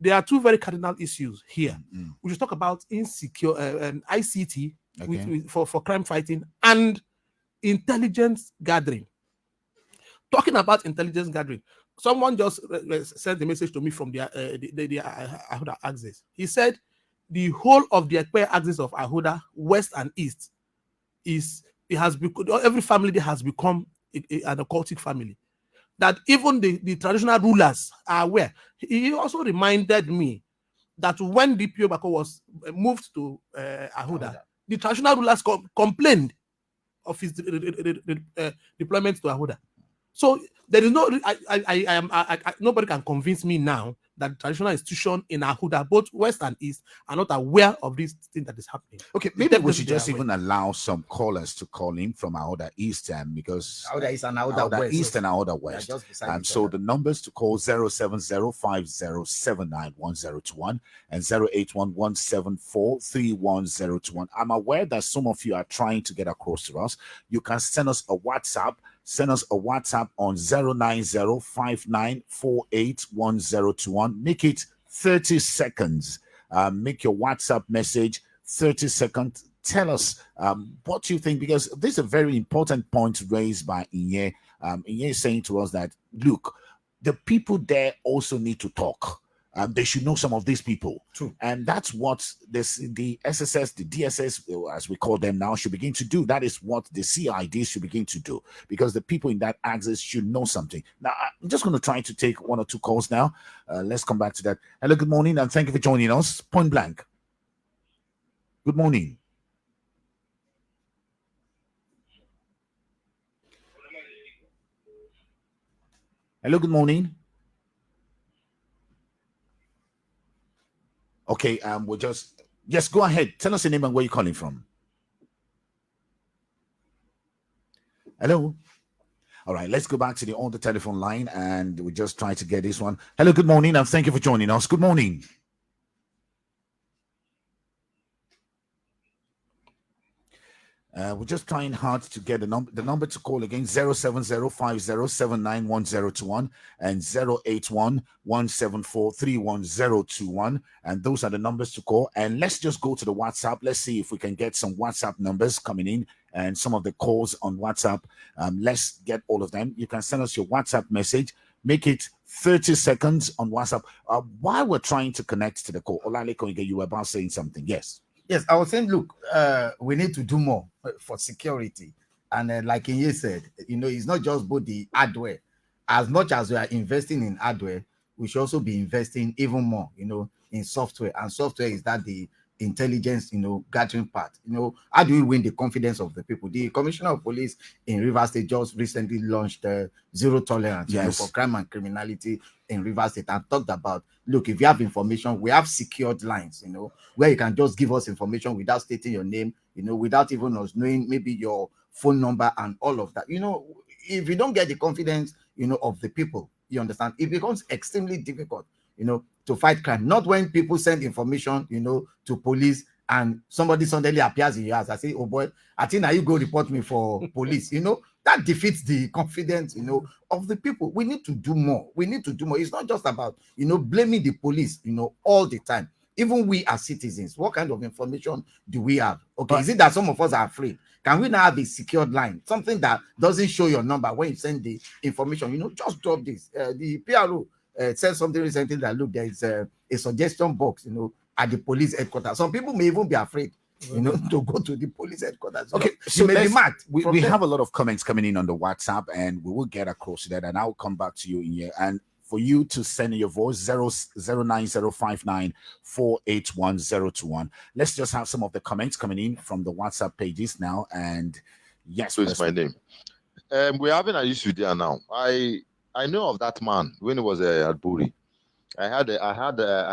There are two very cardinal issues here. We should talk about insecure ICT for crime fighting and intelligence gathering. Talking about intelligence gathering, someone just sent a message to me from the Ahoada axis. He said the whole of the Ekpe axis of Ahoada, west and east, every family there has become an occultic family. That even the traditional rulers are aware. He also reminded me that when DPO Bako was moved to Ahoada, the traditional rulers complained of his deployment to Ahoada. So there is nobody can convince me now that traditional institution in Ahoada, both west and east, are not aware of this thing that is happening. Okay, maybe we should just even allow some callers to call in from Ahoada East, because Ahoada East and Ahoada East and Ahoada West. So the numbers to call 07050791021 and 08117431021. I'm aware that some of you are trying to get across to us. You can send us a WhatsApp send us a WhatsApp on 09059481021. Make it 30 seconds. Make your WhatsApp message 30 seconds. Tell us what you think, because this is a very important point raised by Inye. Inye is saying to us that, look, the people there also need to talk. They should know some of these people. True. And that's what the SSS, the DSS, as we call them now, should begin to do. That is what the CID should begin to do, because the people in that axis should know something. Now, I'm just going to try to take one or two calls now. Let's come back to that. Hello, good morning, and thank you for joining us. Point blank. Good morning. Hello, good morning. Okay, we'll just, yes, go ahead. Tell us your name and where you're calling from. Hello. All right, let's go back to the telephone line, and we'll just try to get this one. Hello, good morning, and thank you for joining us. Good morning. We're just trying hard to get the number to call again, 07050791021 and 08117431021. And those are the numbers to call. And let's just go to the WhatsApp. Let's see if we can get some WhatsApp numbers coming in and some of the calls on WhatsApp. Let's get all of them. You can send us your WhatsApp message. Make it 30 seconds on WhatsApp. While we're trying to connect to the call, Olaleko, you were about saying something. Yes. Yes, I was saying, look, we need to do more for security. And like Inye said, it's not just about the hardware. As much as we are investing in hardware, we should also be investing even more, in software. And software is that the intelligence, gathering part. How do we win the confidence of the people? The Commissioner of Police in Rivers State just recently launched zero tolerance for crime and criminality in Rivers State, and talked about, look, if you have information, we have secured lines, where you can just give us information without stating your name, without even us knowing maybe your phone number and all of that. If you don't get the confidence, of the people, you understand, it becomes extremely difficult, to fight crime. Not when people send information, to police, and somebody suddenly appears in your house. I say, oh boy, I think now you go report me for police. That defeats the confidence, of the people. We need to do more. We need to do more. It's not just about, blaming the police, all the time. Even we as citizens, what kind of information do we have? Okay, is it that some of us are afraid? Can we now have a secured line? Something that doesn't show your number when you send the information, just drop this. The PRO said something recently that, look, there is a suggestion box, at the police headquarters. Some people may even be afraid, to go to the police headquarters. Okay, so we have a lot of comments coming in on the WhatsApp, and we will get across to that, and I'll come back to you in here. And for you to send your voice, 09059481021. Let's just have some of the comments coming in from the WhatsApp pages now. And yes, so it's my name. We're having an issue there now. I know of that man when he was at Buri. I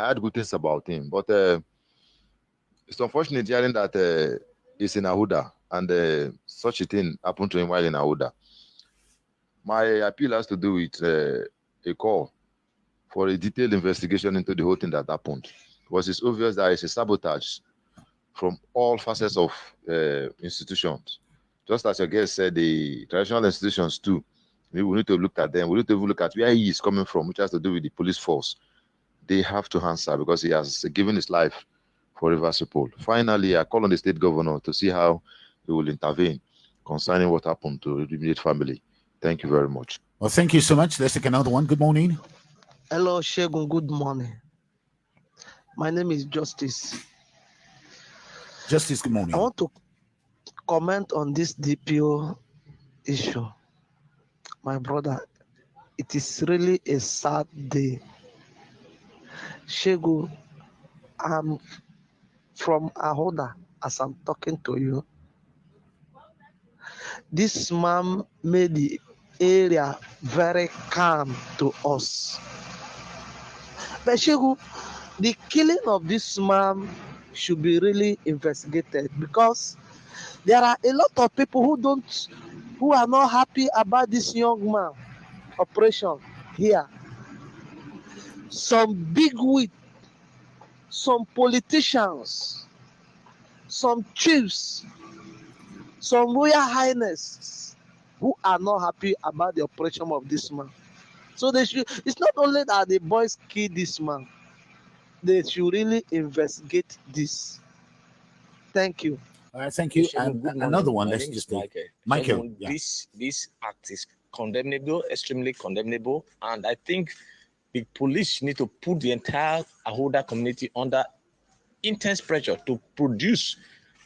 had good things about him, but it's unfortunate hearing that he's in Ahoada, and such a thing happened to him while in Ahoada. My appeal has to do with a call for a detailed investigation into the whole thing that happened, because it's obvious that it's a sabotage from all facets of institutions. Just as your guest said, the traditional institutions too. We need to look at them. We need to look at where he is coming from, which has to do with the police force. They have to answer, because he has given his life for Rivers people. Finally, I call on the state governor to see how he will intervene concerning what happened to the immediate family. Thank you very much. Well, thank you so much. Let's take another one. Good morning. Hello, Shegun. Good morning. My name is Justice. Justice, good morning. I want to comment on this DPO issue. My brother, it is really a sad day. Shegun, I'm from Ahoada as I'm talking to you. This man made the area very calm to us. But Shegun, the killing of this man should be really investigated, because there are a lot of people who are not happy about this young man operation here. Some bigwig, some politicians, some chiefs, some royal highness, who are not happy about the operation of this man. So they should, it's not only that the boys kill this man, they should really investigate this. Thank you. All right, thank you. And Good another morning. one, My let's name just is take Michael. Michael. Shagun, Yeah. this act is condemnable, extremely condemnable, and I think the police need to put the entire Ahoada community under intense pressure to produce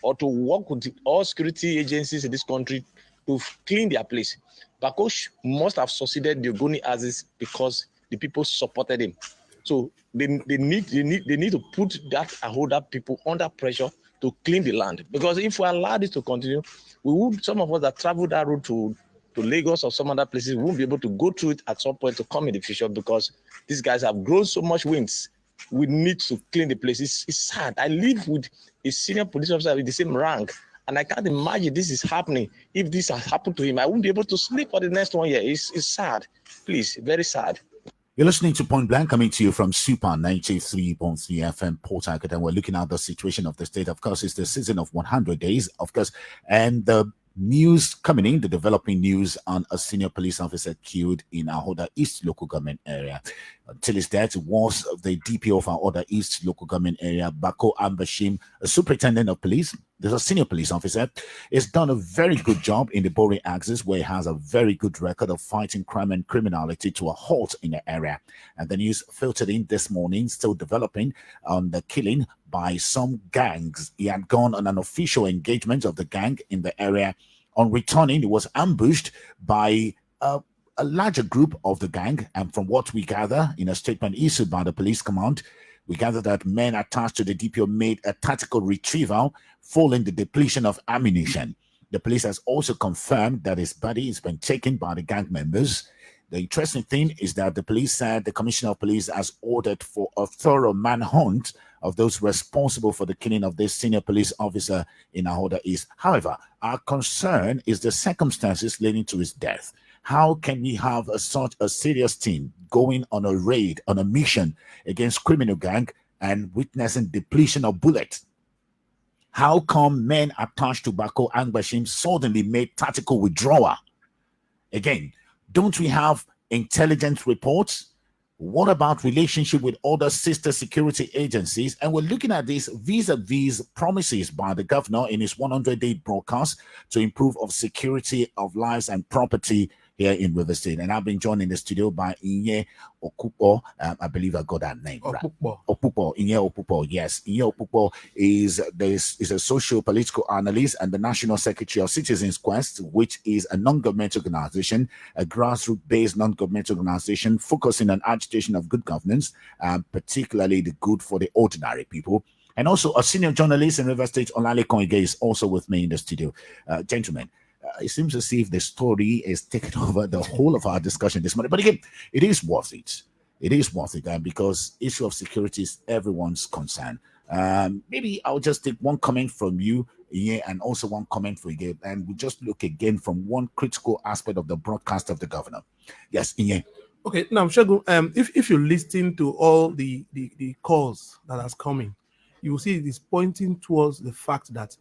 or to work with all security agencies in this country to clean their place. Bako must have succeeded the Ogoni Aziz because the people supported him. So they need to put that Ahoada people under pressure to clean the land. Because if we allow this to continue, we would, some of us that travel that route to Lagos or some other places, we won't be able to go through it at some point to come in the future because these guys have grown so much wings. We need to clean the place. It's sad. I live with a senior police officer with the same rank, and I can't imagine this is happening. If this has happened to him, I won't be able to sleep for the next 1 year. It's sad. Please, very sad. You're listening to Point Blank, coming to you from Super 93.3 FM Port Harcourt, and we're looking at the situation of the state. Of course, it's the season of 100 days, of course, and the news coming in, the developing news on a senior police officer killed in Ahoada East local government area. Until his death, was the DPO of Ahoada East local government area, Bako Angbanshin, a superintendent of police. There's a senior police officer. He's done a very good job in the Bori axis, where he has a very good record of fighting crime and criminality to a halt in the area. And the news filtered in this morning, still developing on the killing by some gangs. He had gone on an official engagement of the gang in the area. On returning, he was ambushed by a larger group of the gang. And from what we gather in a statement issued by the police command, we gather that men attached to the DPO made a tactical retrieval following the depletion of ammunition. The police has also confirmed that his body has been taken by the gang members. The interesting thing is that the police said the commissioner of police has ordered for a thorough manhunt of those responsible for the killing of this senior police officer in Ahoada East. However, our concern is the circumstances leading to his death. How can we have such a serious team going on a raid, on a mission against criminal gang and witnessing depletion of bullets? How come men attached to Bako Angbanshin suddenly made tactical withdrawal? Again, don't we have intelligence reports? What about relationship with other sister security agencies? And we're looking at this vis-a-vis promises by the governor in his 100-day broadcast to improve of security of lives and property here in River State. And I've been joined in the studio by Inye Okupo. I believe I got that name right. Okupo. Inye Okupo. Yes, Inye Okupo is a socio-political analyst and the National Secretary of Citizens Quest, which is a non-governmental organization, a grassroots-based non-governmental organization focusing on agitation of good governance, particularly the good for the ordinary people. And also a senior journalist in River State, Olale Koige, is also with me in the studio. Gentlemen, it seems as if the story is taking over the whole of our discussion this morning. But again, it is worth it. It is worth it because issue of security is everyone's concern. Maybe I'll just take one comment from you, Inye, and also one comment for you, and we just look again from one critical aspect of the broadcast of the governor. Yes, Inye. Okay, now Shagun, if you listen to all the calls that has coming, you will see it is pointing towards the fact that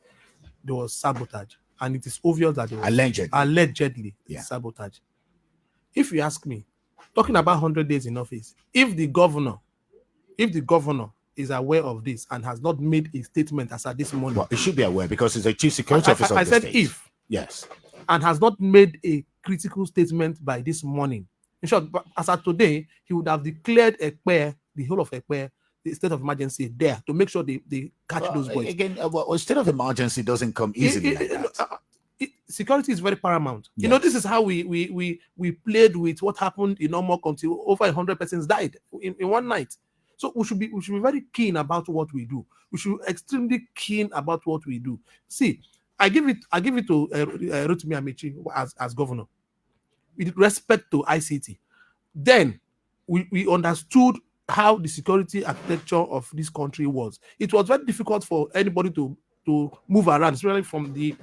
there was sabotage, and it is obvious that there was allegedly sabotage. If you ask me, talking about 100 days in office, if the governor is aware of this and has not made a statement as at this morning, well, it should be aware because it's a chief security officer. I of the said state. If yes, and has not made a critical statement by this morning. In short, as of today, he would have declared the whole of Ekpe, the state of emergency there to make sure they catch those boys. Again, state of emergency doesn't come easily. Security is very paramount. Yes. You know, this is how we played with what happened in Omok until over 100 persons died in one night. So we should be very keen about what we do. We should be extremely keen about what we do. See, I give it to Rotimi Amechi as governor with respect to ICT. Then we understood how the security architecture of this country was. It was very difficult for anybody to move around, especially from the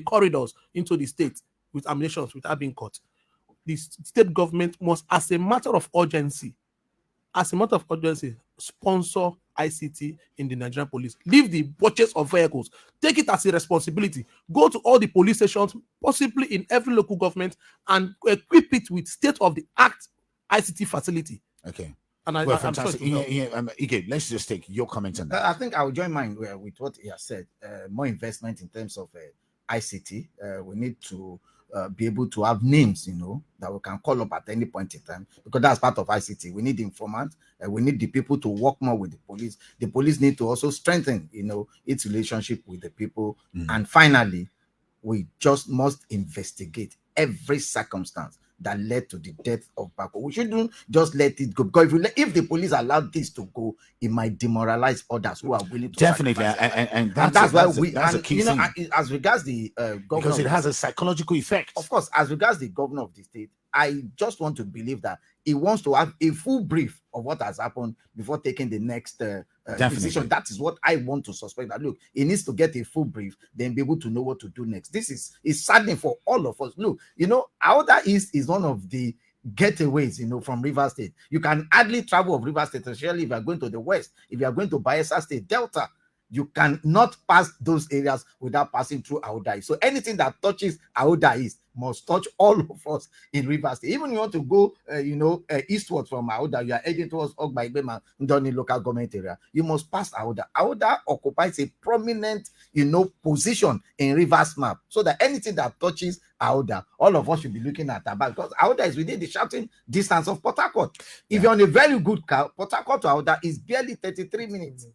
corridors into the state with ammunition without being caught. The state government must, as a matter of urgency, sponsor ICT in the Nigerian police. Leave the purchase of vehicles. Take it as a responsibility. Go to all the police stations, possibly in every local government, and equip it with state-of-the-art ICT facility. Okay. And Well, I'm fantastic. sure it will help. Ige, let's just take your comment on that. I think I'll join mine with what he has said. More investment in terms of ICT. We need to be able to have names, that we can call up at any point in time, because that's part of ICT. We need informants. We need the people to work more with the police. The police need to also strengthen, its relationship with the people. And finally, we just must investigate every circumstance that led to the death of Bako. We shouldn't just let it go, because if the police allowed this to go, it might demoralize others who are willing to definitely, and that's why that's a key thing. As regards the governor, because it has a psychological effect. Of course, as regards the governor of the state, I just want to believe that he wants to have a full brief of what has happened before taking the next decision. That is what I want to suspect. That look, he needs to get a full brief, then be able to know what to do next. This is saddening for all of us. Look, Ahoada is one of the getaways, from Rivers State. You can hardly travel of Rivers State, especially if you are going to the west. If you are going to Bayelsa State, Delta, you cannot pass those areas without passing through Ahoada. So anything that touches Ahoada must touch all of us in Rivers State. Even if you want to go, eastward from Ahoada, you are heading towards Ogbaibema, Ndoni local government area, you must pass Ahoada. Ahoada occupies a prominent, position in Rivers map, so that anything that touches Ahoada, all of us should be looking at that, because Ahoada is within the shouting distance of Port Harcourt. If you're on a very good car, Port Harcourt to Ahoada is barely 33 minutes.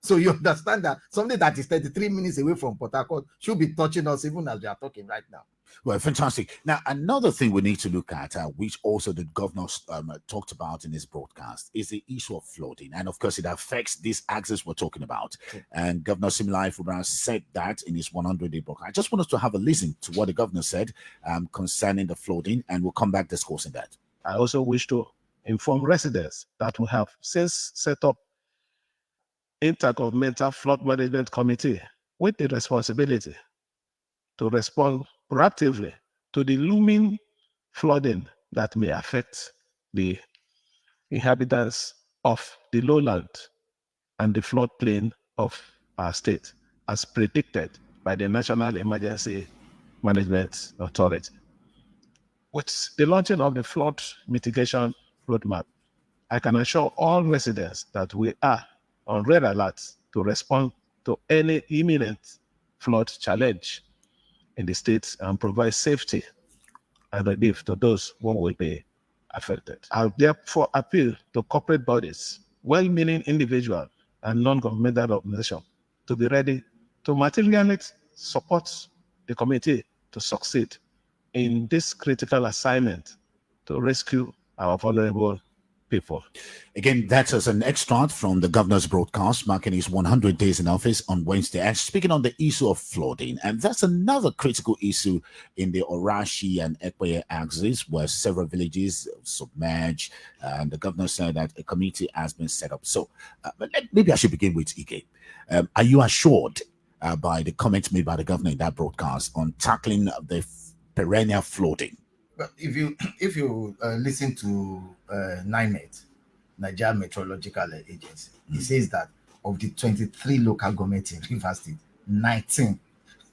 So you understand that something that is 33 minutes away from Port Harcourt should be touching us even as we are talking right now. Well, fantastic. Now, another thing we need to look at, which also the governor talked about in his broadcast, is the issue of flooding. And of course, it affects this axis we're talking about. And Governor Similai Fubara said that in his 100-day broadcast. I just want us to have a listen to what the governor said concerning the flooding, and we'll come back discussing that. I also wish to inform residents that we have since set up Intergovernmental Flood Management Committee with the responsibility to respond proactively to the looming flooding that may affect the inhabitants of the lowland and the floodplain of our state, as predicted by the National Emergency Management Authority. With the launching of the flood mitigation roadmap, I can assure all residents that we are on red alert to respond to any imminent flood challenge in the state and provide safety and relief to those who will be affected. I therefore appeal to corporate bodies, well-meaning individuals, and non-governmental organizations to be ready to materially support the committee to succeed in this critical assignment to rescue our vulnerable people. Again, that's as an extract from the governor's broadcast marking his 100 days in office on Wednesday, and speaking on the issue of flooding. And that's another critical issue in the Orashi and Ekpeye axis, where several villages submerged, and the governor said that a committee has been set up. So maybe I should begin with Ike. Are you assured by the comments made by the governor in that broadcast on tackling the perennial flooding? But if you listen to NIMET, Nigeria Meteorological Agency, it says that of the 23 local governments in Rivers State, 19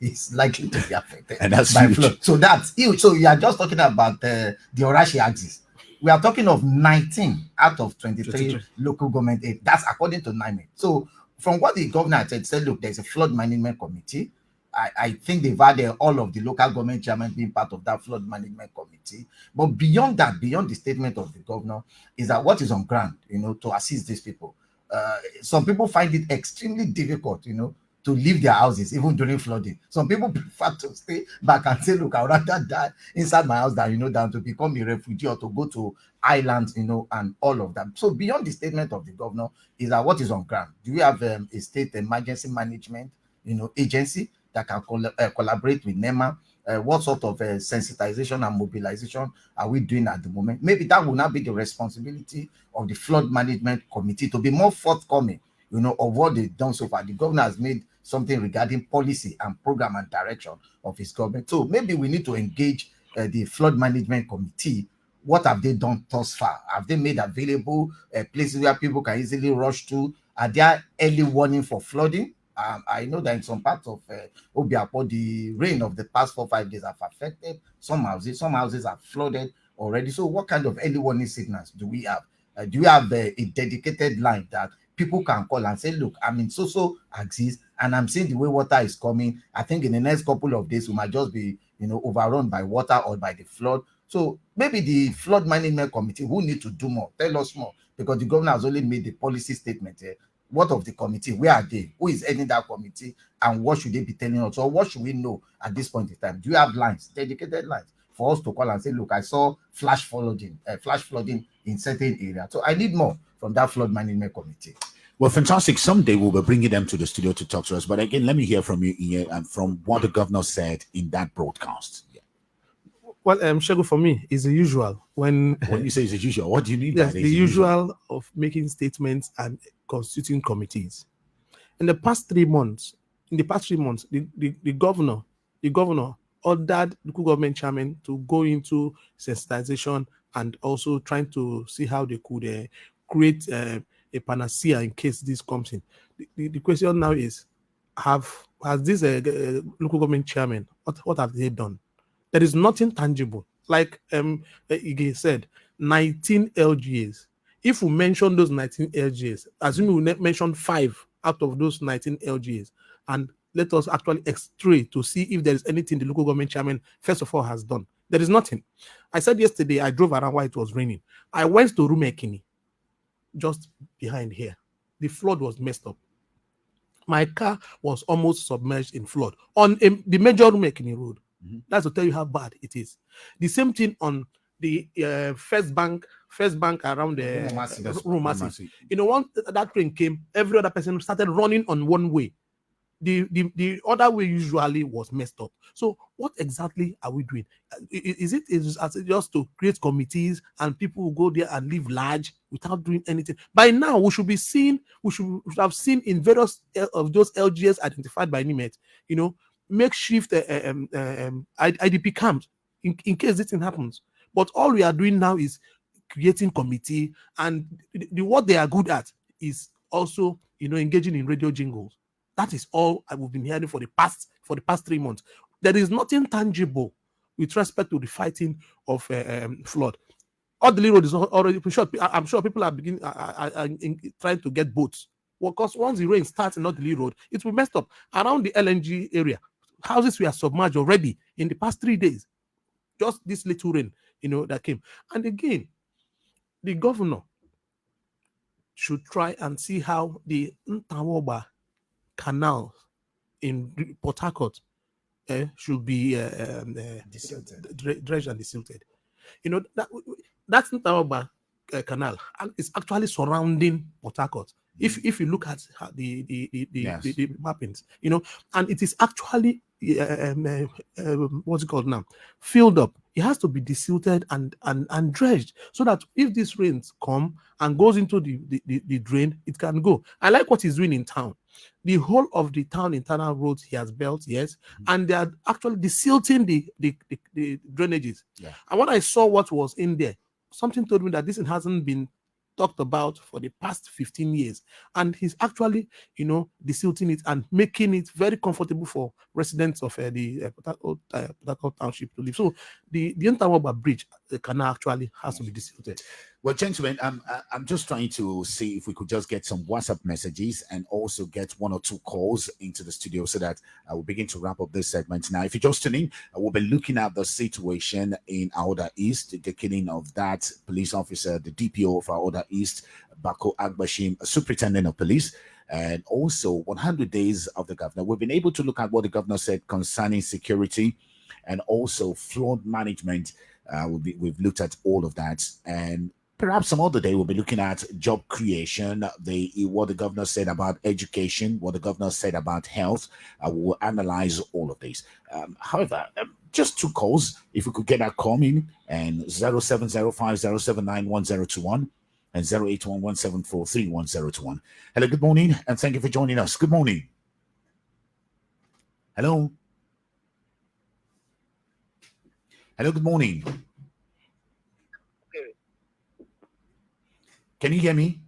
is likely to be affected and that's by huge. flood. So that's huge. So you are just talking about the Orashi axis. We are talking of 19 out of 23 local government. That's according to NIMET. So from what the governor said, look, there's a flood management committee. I think they've had all of the local government chairmen being part of that flood management committee. But beyond that, beyond the statement of the governor, is that what is on ground, to assist these people. Some people find it extremely difficult, to leave their houses, even during flooding. Some people prefer to stay back and say, look, I would rather die inside my house than to become a refugee or to go to islands, and all of that. So beyond the statement of the governor, is that what is on ground? Do we have a state emergency management, agency that can collaborate with NEMA? What sort of sensitization and mobilization are we doing at the moment? Maybe that will not be the responsibility of the flood management committee to be more forthcoming, of what they've done so far. The governor has made something regarding policy and program and direction of his government. So maybe we need to engage the flood management committee. What have they done thus far? Have they made available places where people can easily rush to Are there early warning for flooding? I know that in some parts of Obiapo, the rain of the past 4-5 days have affected some houses. Some houses are flooded already. So what kind of early warning signals do we have? Do we have a dedicated line that people can call and say, look, I'm in so axis and I'm seeing the way water is coming. I think in the next couple of days, we might just be, overrun by water or by the flood. So maybe the flood management committee who need to do more, tell us more, because the governor has only made the policy statement. What of the committee? Where are they? Who is heading that committee? And what should they be telling us? Or what should we know at this point in time? Do you have lines, dedicated lines for us to call and say, look, I saw flash flooding in certain areas. So I need more from that flood management committee. Well, fantastic. Someday we'll be bringing them to the studio to talk to us. But again, let me hear from you, Ian, and from what the governor said in that broadcast. Yeah. Well, Shego, for me, is the usual. When you say it's the usual, what do you mean yes, by the usual of making statements and constituting committees. In the past 3 months, the governor ordered local government chairman to go into sensitization and also trying to see how they could create a panacea in case this comes in. The question now is, has this local government chairman, what have they done? There is nothing tangible. Like Ige said, 19 LGAs. If we mention those 19 LGAs, assuming we mention 5 out of those 19 LGAs, and let us actually extray to see if there is anything the local government chairman, first of all, has done. There is nothing. I said yesterday, I drove around while it was raining. I went to Rumekini, just behind here. The flood was messed up. My car was almost submerged in flood on the major Rumekini road. That's to tell you how bad it is. The same thing on the first bank around the Rumasi. Once that train came, every other person started running on one way. The other way usually was messed up. So what exactly are we doing? Is it just to create committees and people will go there and live large without doing anything? By now, we should have seen in various of those LGS identified by NIMET, makeshift IDP camps in case this thing happens. But all we are doing now is creating committee, and what they are good at is also engaging in radio jingles. That is all we've been hearing for the past 3 months. There is nothing tangible with respect to the fighting of flood. Odili Road is already short. I'm sure people are beginning trying to get boats. Well, because once the rain starts in Odili Road, it will mess up around the LNG area. Houses were submerged already in the past 3 days. Just this little rain, that came. And again, the governor should try and see how the Ntawoba canal in Port Harcourt should be dredged and desilted. That's Ntawoba canal is actually surrounding Port Harcourt. If you look at the mappings, and it is actually what's it called now? Filled up. It has to be desilted and dredged so that if these rains come and goes into the drain, it can go. I like what he's doing in town. The whole of the town internal roads he has built, yes, and they are actually desilting the drainages. Yeah. And when I saw what was in there, something told me that this hasn't been talked about for the past 15 years, and he's actually desilting it and making it very comfortable for residents of the Port Harcourt township to live. So the Ntawoba bridge, the canal, actually has to be desilted. Well, gentlemen, I'm just trying to see if we could just get some WhatsApp messages and also get 1 or 2 calls into the studio so that we'll begin to wrap up this segment. Now, if you're just tuning, we'll be looking at the situation in Ahoada East, the killing of that police officer, the DPO of Ahoada East, Bako Angbanshin, superintendent of police, and also 100 days of the governor. We've been able to look at what the governor said concerning security and also flood management. We've looked at all of that, and perhaps some other day we'll be looking at job creation, what the governor said about education, what the governor said about health. We'll analyze all of these. However, just 2 calls, if we could get that coming, and 0705079101 and 0811743101. Hello, good morning, and thank you for joining us. Good morning. Hello. Hello, good morning. Can you hear me?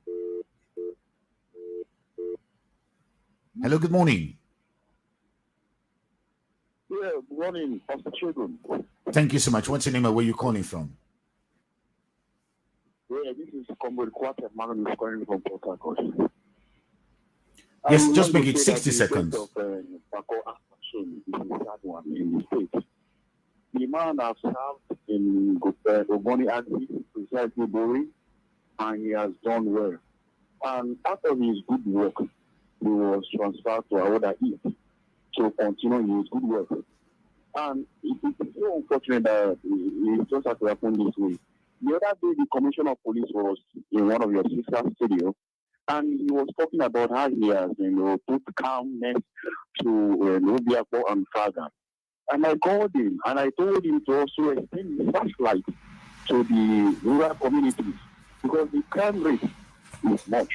Hello, good morning. Yeah, good morning, Pastor Children. Thank you so much. What's your name and where you calling from? Yeah, this is Comrade Quarter Man who's calling from Port Harcourt. Yes, just make it 60 seconds. Of Bako Angbanshin is a sad one in the state. The man has served in Ogoni Agri, precisely Bori, and he has done well. And out of his good work, he was transferred to Ahoada East to continue his good work. And it is so unfortunate that it just has to happen this way. The other day, the commissioner of police was in one of your sister studios, and he was talking about how he has, put calmness to Bako and Saga. And I called him, and I told him to also extend the flashlight to the rural communities, because the crime rate is much.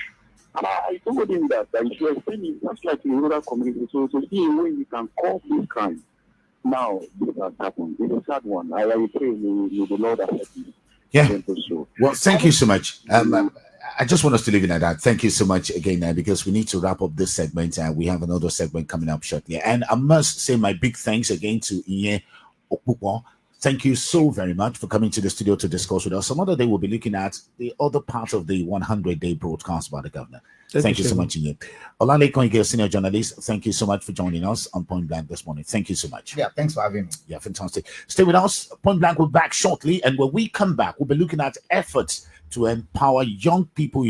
And I told him that he should extend the flashlight to the rural communities so to see a way we can curb this crime. Now, this has happened. It's a sad one. I pray may the Lord accept this. Yeah. Well, thank you so much. I just want us to leave it at that. Thank you so much again, because we need to wrap up this segment, and we have another segment coming up shortly. And I must say my big thanks again to Inye Okpukwo. Thank you so very much for coming to the studio to discuss with us. Some other day we'll be looking at the other part of the 100-day broadcast by the governor. Thank you so much, Inye. Olalekon Ige, senior journalist, thank you so much for joining us on Point Blank this morning. Thank you so much. Yeah, thanks for having me. Yeah, fantastic. Stay with us. Point Blank will be back shortly, and when we come back, we'll be looking at efforts to empower young people